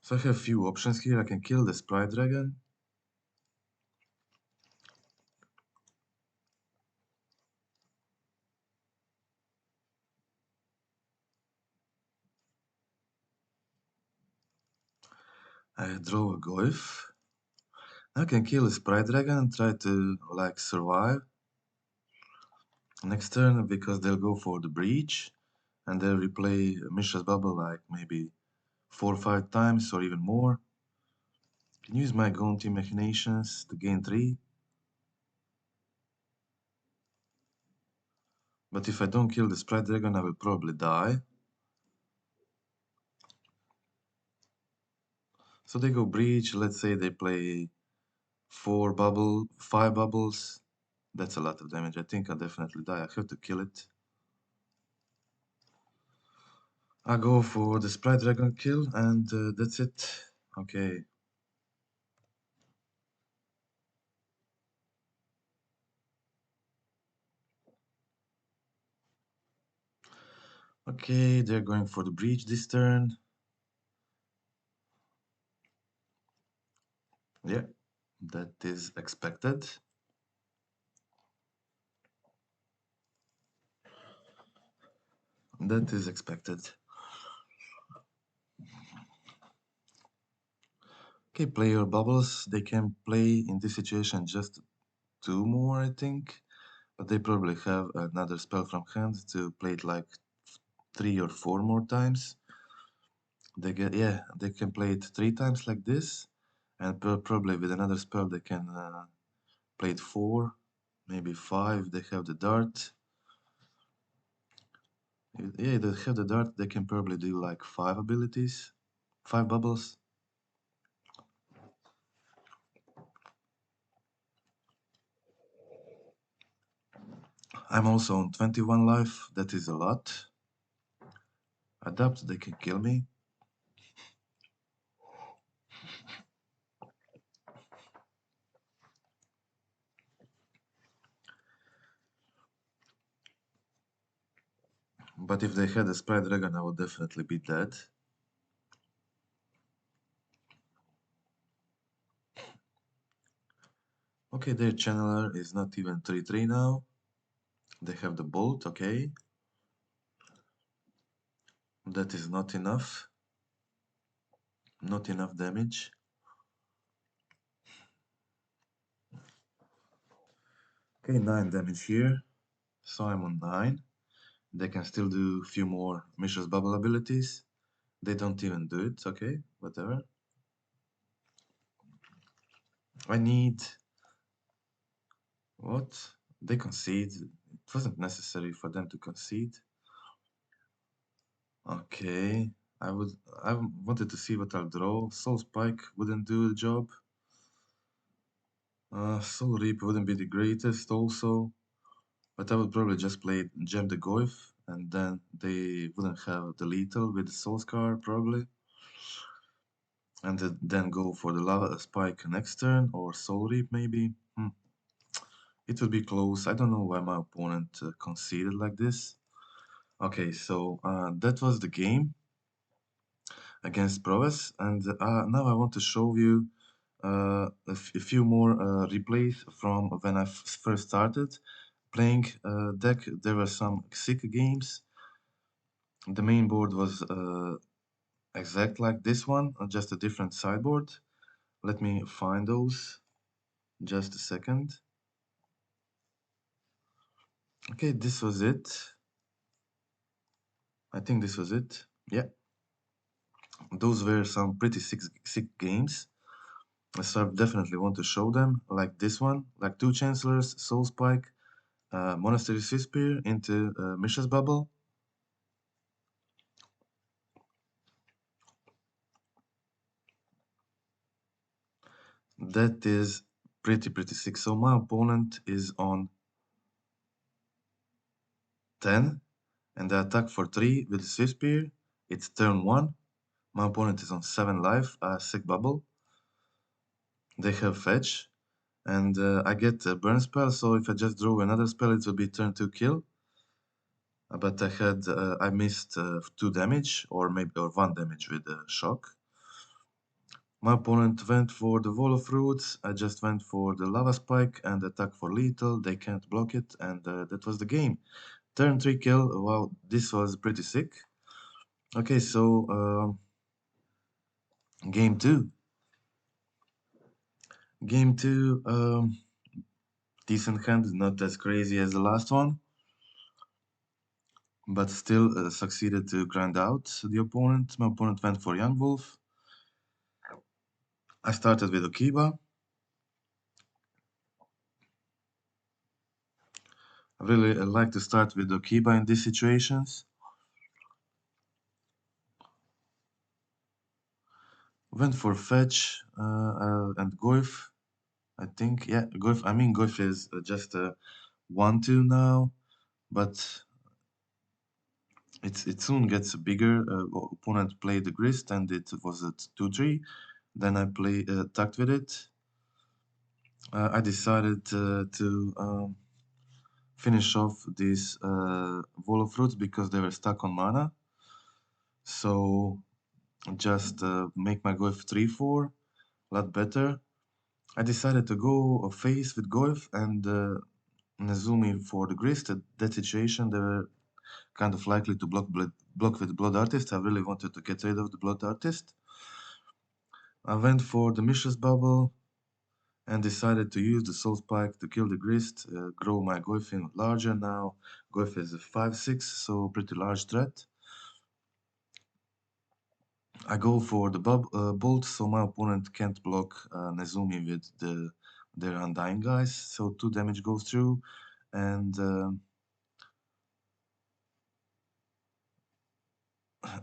So I have a few options here. I can kill the Sprite Dragon. I draw a Goyf. I can kill a Sprite Dragon and try to, like, survive. Next turn, because they'll go for the breach, and they'll replay Mishra's Bubble like maybe 4 or 5 times or even more. Can use my Gonti Machinations to gain 3. But if I don't kill the Sprite Dragon, I will probably die. So they go breach, let's say they play 5 bubbles. That's a lot of damage. I think I'll definitely die. I have to kill it. I go for the Sprite Dragon kill, and that's it. Okay. Okay, they're going for the breach this turn. Yeah, that is expected. That is expected. Okay, play your bubbles. They can play in this situation just 2 more, I think. But they probably have another spell from hand to play it like 3 or 4 more times. They can play it 3 times like this, and probably with another spell they can play it 4, maybe 5. They have the dart. Yeah, they have the dart. They can probably do like 5 abilities, 5 bubbles. I'm also on 21 life. That is a lot. Adapt. They can kill me. But if they had a Sprite Dragon, I would definitely be dead. Okay, their channeler is not even 3-3 now. They have the bolt, okay. That is not enough. Not enough damage. Okay, 9 damage here. So I'm on 9. They can still do a few more Mishra's Bubble abilities. They don't even do it, okay, whatever. I need... What? They concede. It wasn't necessary for them to concede. Okay, I wanted to see what I'll draw. Soul Spike wouldn't do the job. Soul Reap wouldn't be the greatest also. But I would probably just play Gem the Goyf, and then they wouldn't have the lethal with the Soul Scar, probably. And then go for the Lava Spike next turn, or Soul Reap maybe. It would be close. I don't know why my opponent conceded like this. Okay, so that was the game against Prowess, and now I want to show you a few more replays from when I first started playing deck. There were some sick games. The main board was exact like this one, just a different sideboard. Let me find those. Just a second. Okay, this was it. I think this was it. Yeah, those were some pretty sick games. So I definitely want to show them, like this one, like two Chancellors, Soul Spike, Monastery Spear into Mishra's Bubble. That is pretty sick. So my opponent is on 10, and they attack for 3 with the Swift Spear. It's turn 1. My opponent is on 7 life, sick bubble. They have fetch, and I get a burn spell, so if I just draw another spell, it will be turn 2 kill. But I missed 2 damage, or maybe 1 damage with shock. My opponent went for the Wall of Fruits, I just went for the Lava Spike and attack for lethal, they can't block it, and that was the game. Turn 3 kill, wow, this was pretty sick. Okay, so game 2. Game 2, decent hand, not as crazy as the last one, but still succeeded to grind out the opponent. My opponent went for Young Wolf. I started with Okiba. I really like to start with Okiba in these situations. Went for fetch and Goif. I think, yeah, Goif. I mean, Goif is just a 1-2 now, but it soon gets bigger. Opponent played the Grist and it was at 2-3. Then I attacked with it. I decided to finish off these Wall of Fruits because they were stuck on mana. So just make my Goif 3-4, a lot better. I decided to go a face with Goif and Nezumi for the Grist. At that situation, they were kind of likely to block with Blood Artist. I really wanted to get rid of the Blood Artist. I went for the Mishra's Bubble and decided to use the Soul Spike to kill the Grist, grow my Goifin larger now. Goif is a 5-6, so pretty large threat. I go for the Bolt, so my opponent can't block Nezumi with their Undying guys, so 2 damage goes through, and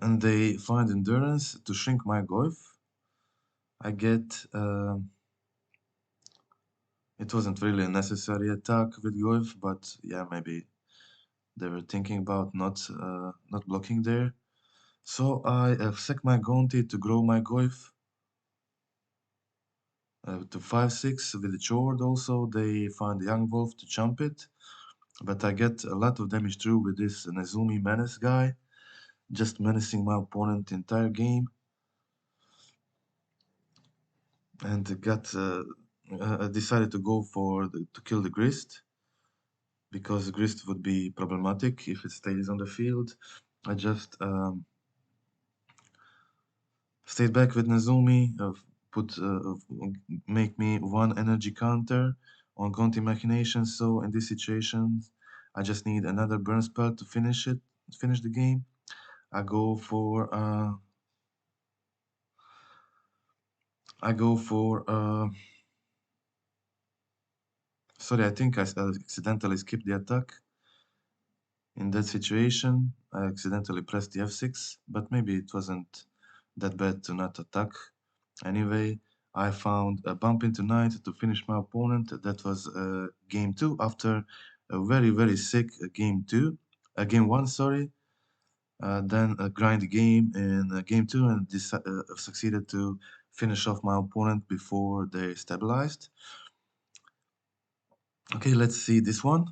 they find Endurance to shrink my Goif. I get... it wasn't really a necessary attack with Goif, but yeah, maybe they were thinking about not blocking there. So I sack my Gonti to grow my Goif to 5-6 with the Chord also. They find Young Wolf to jump it, but I get a lot of damage through with this Nezumi Menace guy, just menacing my opponent the entire game. And decided to go for to kill the Grist, because Grist would be problematic if it stays on the field. I just stayed back with Nezumi, put make me 1 energy counter on Gonti Machination. So in this situation, I just need another burn spell to finish the game. I go for sorry, I think I accidentally skipped the attack. In that situation, I accidentally pressed the F6, but maybe it wasn't that bad to not attack. Anyway, I found a bump into night to finish my opponent. That was game 2 after a very sick game 1, sorry. Then a grind game in game 2 and succeeded to finish off my opponent before they stabilized. Okay, let's see this one.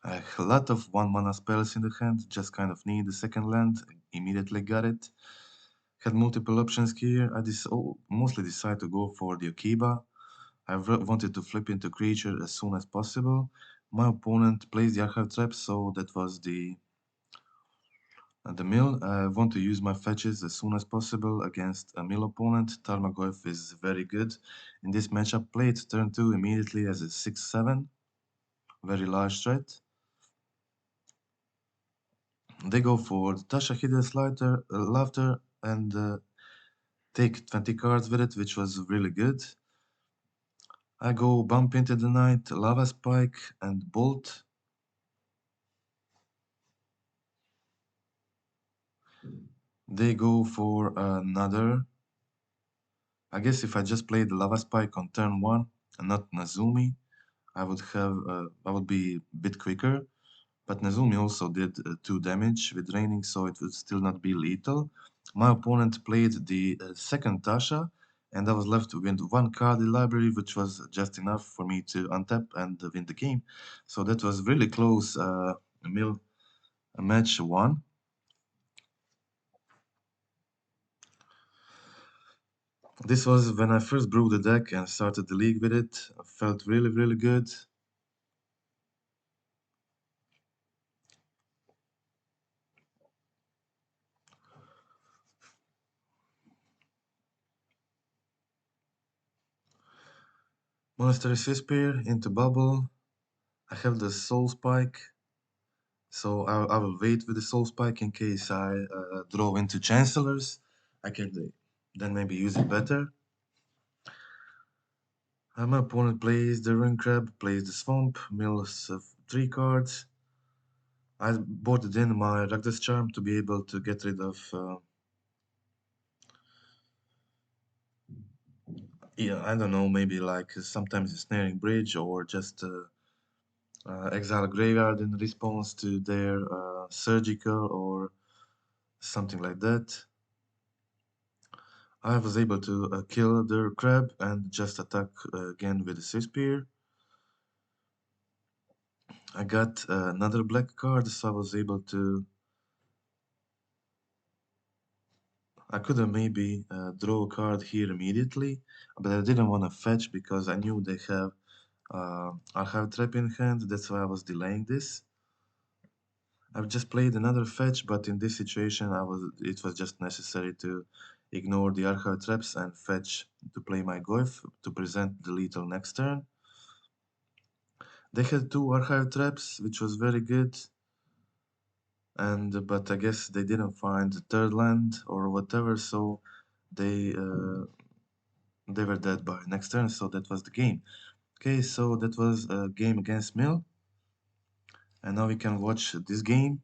A lot of 1 mana spells in the hand, just kind of need the second land, immediately got it. Had multiple options here. I mostly decided to go for the Okiba. I wanted to flip into creature as soon as possible. My opponent plays the Archive Trap, so that was the The mill, I want to use my fetches as soon as possible against a mill opponent. Tarmogoyf is very good. In this matchup, played turn 2 immediately as a 6-7, very large threat. They go for the Tasha Hideous Laughter and take 20 cards with it, which was really good. I go Bump into the Night, Lava Spike, and Bolt. They go for another. I guess if I just played the Lava Spike on turn 1 and not Nazumi, I would be a bit quicker. But Nazumi also did 2 damage with raining, so it would still not be lethal. My opponent played the second Tasha, and I was left with 1 card in library, which was just enough for me to untap and win the game. So that was really close. Match 1. This was when I first brewed the deck and started the league with it. I felt really, really good. Monastery Spear into Bubble. I have the Soul Spike, so I will wait with the Soul Spike in case I draw into Chancellors. I can then maybe use it better. My opponent plays the Ring Crab, plays the Swamp, mills 3 cards. I boarded in my Rakdos Charm to be able to get rid of yeah, I don't know, maybe like sometimes a Snaring Bridge or just exile graveyard in response to their surgical or something like that. I was able to kill their crab and just attack again with a Swiss Spear. I got another black card, so I was able to. I could have maybe draw a card here immediately, but I didn't want to fetch because I knew they have Archive Trap in hand. That's why I was delaying this. I've just played another fetch, but in this situation, it was just necessary to ignore the Archive Traps and fetch to play my Goyf to present the lethal next turn. They had 2 Archive Traps, which was very good, and but I guess they didn't find the third land or whatever, so they uh, they were dead by next turn, so that was the game. Okay, so that was a game against Mill, and now we can watch this game.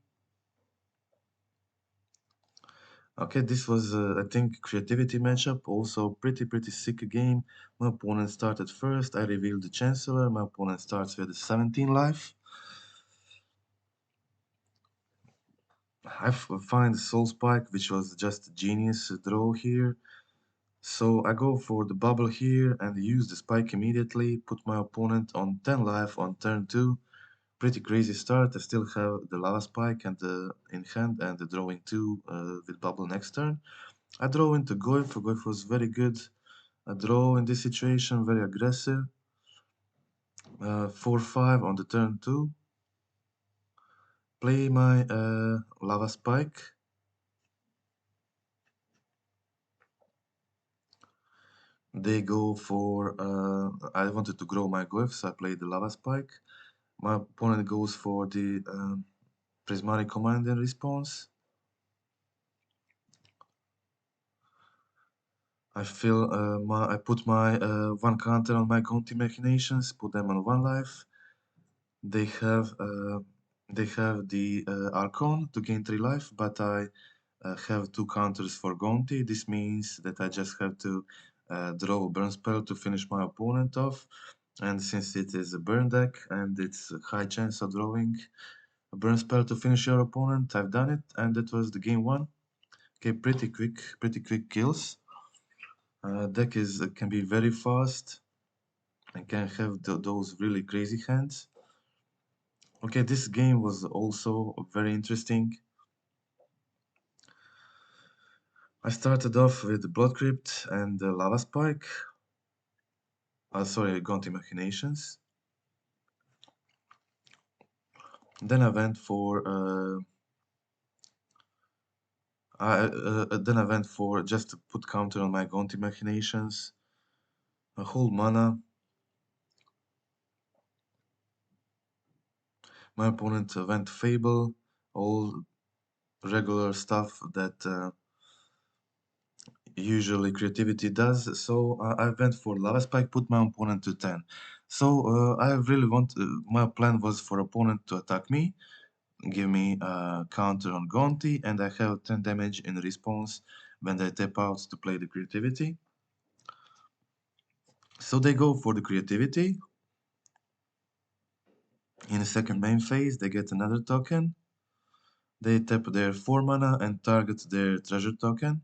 Okay, this was, I think, creativity matchup. Also, pretty sick game. My opponent started first. I revealed the Chancellor. My opponent starts with 17 life. I find Soul Spike, which was just a genius draw here. So I go for the bubble here and use the spike immediately. Put my opponent on 10 life on turn 2. Pretty crazy start. I still have the lava spike and in hand and the drawing 2 with bubble next turn. I draw into Goyf. Goyf was very good. I draw in this situation, very aggressive. 4-5 on the turn 2. Play my lava spike. They go for. I wanted to grow my Goyf, so I played the lava spike. My opponent goes for the prismatic command in response. I put my 1 counter on my Conti Machinations, put them on 1 life. They have the Archon to gain 3 life, but I have 2 counters for Gonti. This means that I just have to draw a burn spell to finish my opponent off. And since it is a burn deck and it's a high chance of drawing a burn spell to finish your opponent, I've done it, and that was the game 1. Okay, pretty quick kills. Deck can be very fast and can have those really crazy hands. Okay, this game was also very interesting. I started off with Blood Crypt and Lava Spike. Sorry, Gonti Machinations. Then I went for Then I went for just to put counter on my Gonti machinations. A whole mana. My opponent went Fable, all regular stuff that usually creativity does. So I went for Lava Spike, put my opponent to 10. So I really want, my plan was for opponent to attack me, give me a counter on Gonti, and I have 10 damage in response when they tap out to play the creativity. So they go for the creativity. In the second main phase, they get another token. They tap their 4 mana and target their treasure token.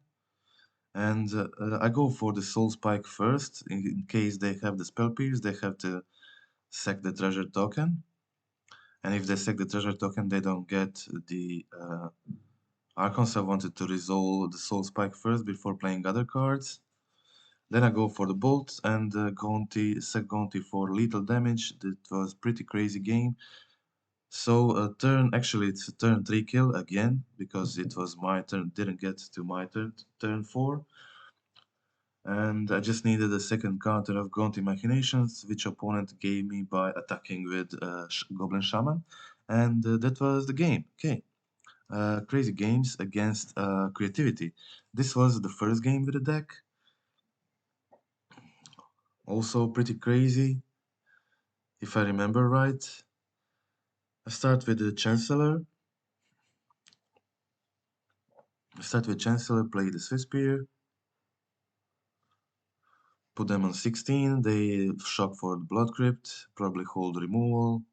And I go for the Soul Spike first. In case they have the Spell Pierce, they have to sack the treasure token. And if they sack the treasure token, they don't get the Archons. I wanted to resolve the Soul Spike first before playing other cards. Then I go for the Bolt and sack Gonti for lethal damage. That was pretty crazy game. So actually it's a turn 3 kill again, because it was my turn, didn't get to my turn 4. And I just needed a second counter of Gonti Machinations, which opponent gave me by attacking with Goblin Shaman. And that was the game. Okay. Crazy games against creativity. This was the first game with the deck. Also pretty crazy, if I remember right. I start with the Chancellor. Play the Swiss Spear. Put them on 16. They shock for the Blood Crypt. Probably hold removal.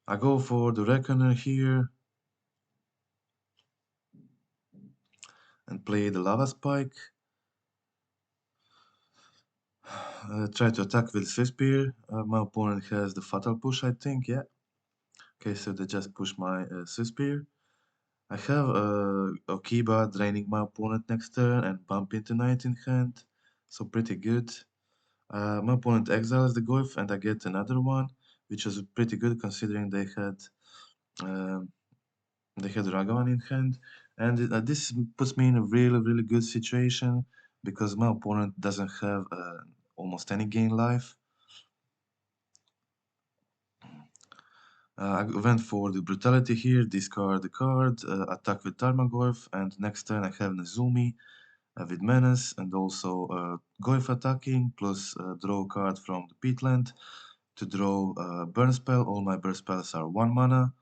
I go for the Reckoner here. And play the Lava Spike. Try to attack with Swiss Spear. My opponent has the Fatal Push, I think, yeah. Okay, so they just push my Swiss Spear. I have Okiba draining my opponent next turn and bump into Knight in hand, so pretty good. My opponent exiles the Goyf and I get another one, which was pretty good considering um, they had Ragavan in hand. And this puts me in a really good situation because my opponent doesn't have almost any gain life. I went for the brutality here, discard the card, attack with Tarmogoyf, and next turn I have Nezumi with Menace, and also Goyf attacking, plus draw a card from the peatland to draw Burn Spell. All my Burn Spells are 1 mana,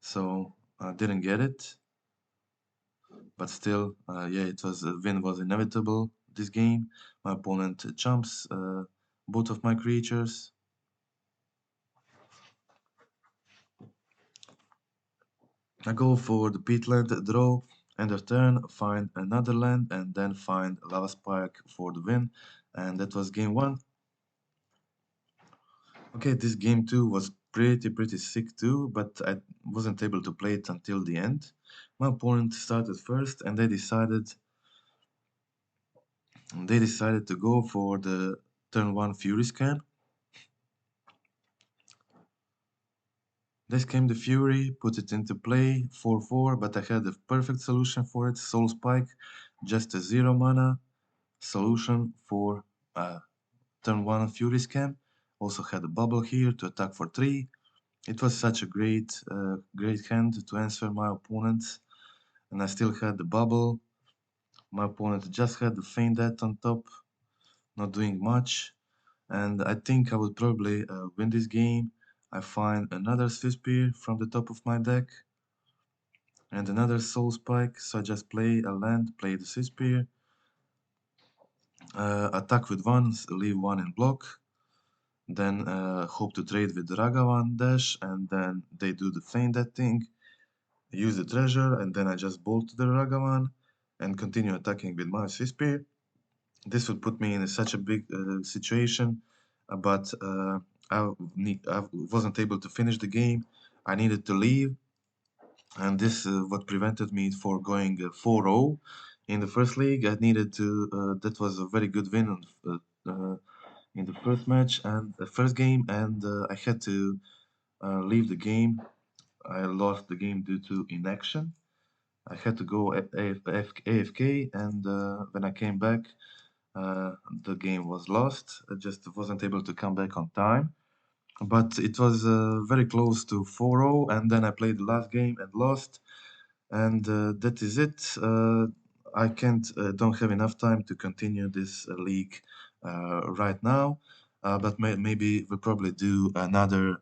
so I didn't get it. But still, yeah, win was inevitable this game. My opponent jumps both of my creatures. I go for the peatland, draw, end of turn, find another land, and then find Lava Spike for the win. And that was game 1. Okay, this game 2 was pretty sick too, but I wasn't able to play it until the end. My opponent started first, and they decided to go for the turn 1 Fury Scan. This came the Fury, put it into play, 4-4, but I had the perfect solution for it, Soul Spike, just a 0 mana solution for turn 1 Fury Scan. Also had a bubble here to attack for 3. It was such a great hand to answer my opponent, and I still had the bubble. My opponent just had the Feint Death on top, not doing much, and I think I would probably win this game. I find another Swiss Spear from the top of my deck, and another Soul Spike, so I just play a land, play the Swiss Spear, attack with 1, leave 1 in block, then hope to trade with the Ragavan dash, and then they do the Feint Death thing, use the treasure, and then I just bolt the Ragavan and continue attacking with my Swiss Spear. This would put me in such a big situation, but I wasn't able to finish the game. I needed to leave, and this what prevented me for going 4-0 in the first league. I needed to. That was a very good win in the first match and the first game, and I had to leave the game. I lost the game due to inaction. I had to go AFK, and when I came back, the game was lost. I just wasn't able to come back on time. But it was very close to 4-0, and then I played the last game and lost. And that is it. I don't have enough time to continue this league right now. But maybe we'll probably do another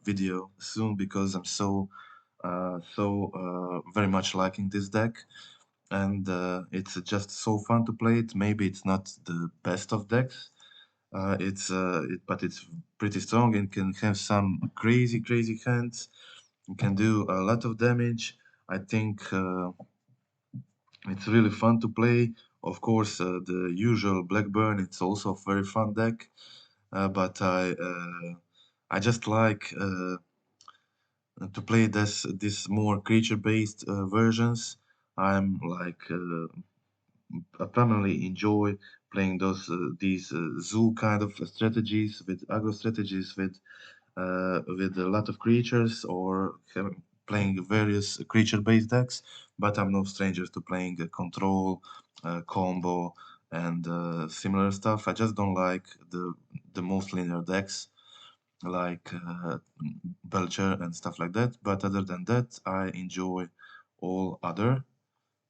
video soon because I'm so very much liking this deck, and it's just so fun to play it. Maybe it's not the best of decks, but it's pretty strong and can have some crazy hands. It can do a lot of damage. I think it's really fun to play. Of course, the usual Blackburn. It's also a very fun deck, but I just like to play this more creature-based versions. I'm like I primarily enjoy playing these zoo kind of strategies with aggro strategies with a lot of creatures or playing various creature-based decks. But I'm no stranger to playing control, combo, and similar stuff. I just don't like the most linear decks like Belcher and stuff like that. But other than that, I enjoy all other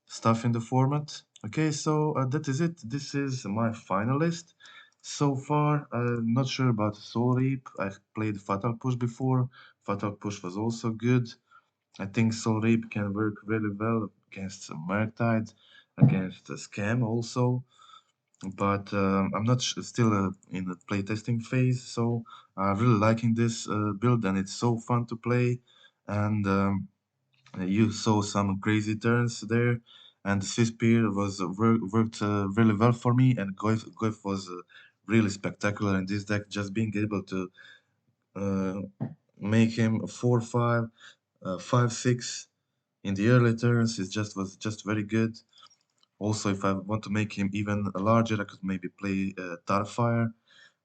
stuff in the format. Okay, so that is it. This is my final list. So far, I'm not sure about Soul Reap. I've played Fatal Push before. Fatal Push was also good. I think Soul Reap can work really well against Murktide, against Scam also. But I'm not still in the playtesting phase, so I'm really liking this build, and it's so fun to play. And you saw some crazy turns there, and Swiss Spear worked really well for me, and Goif was really spectacular in this deck. Just being able to uh, make him a 4-5, 5-6 in the early turns was just very good. Also, if I want to make him even larger, I could maybe play Starfire.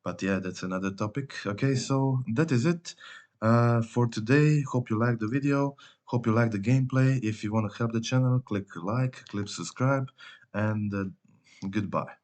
But yeah, that's another topic. Okay, so that is it for today. Hope you liked the video. Hope you liked the gameplay. If you want to help the channel, click like, click subscribe, and goodbye.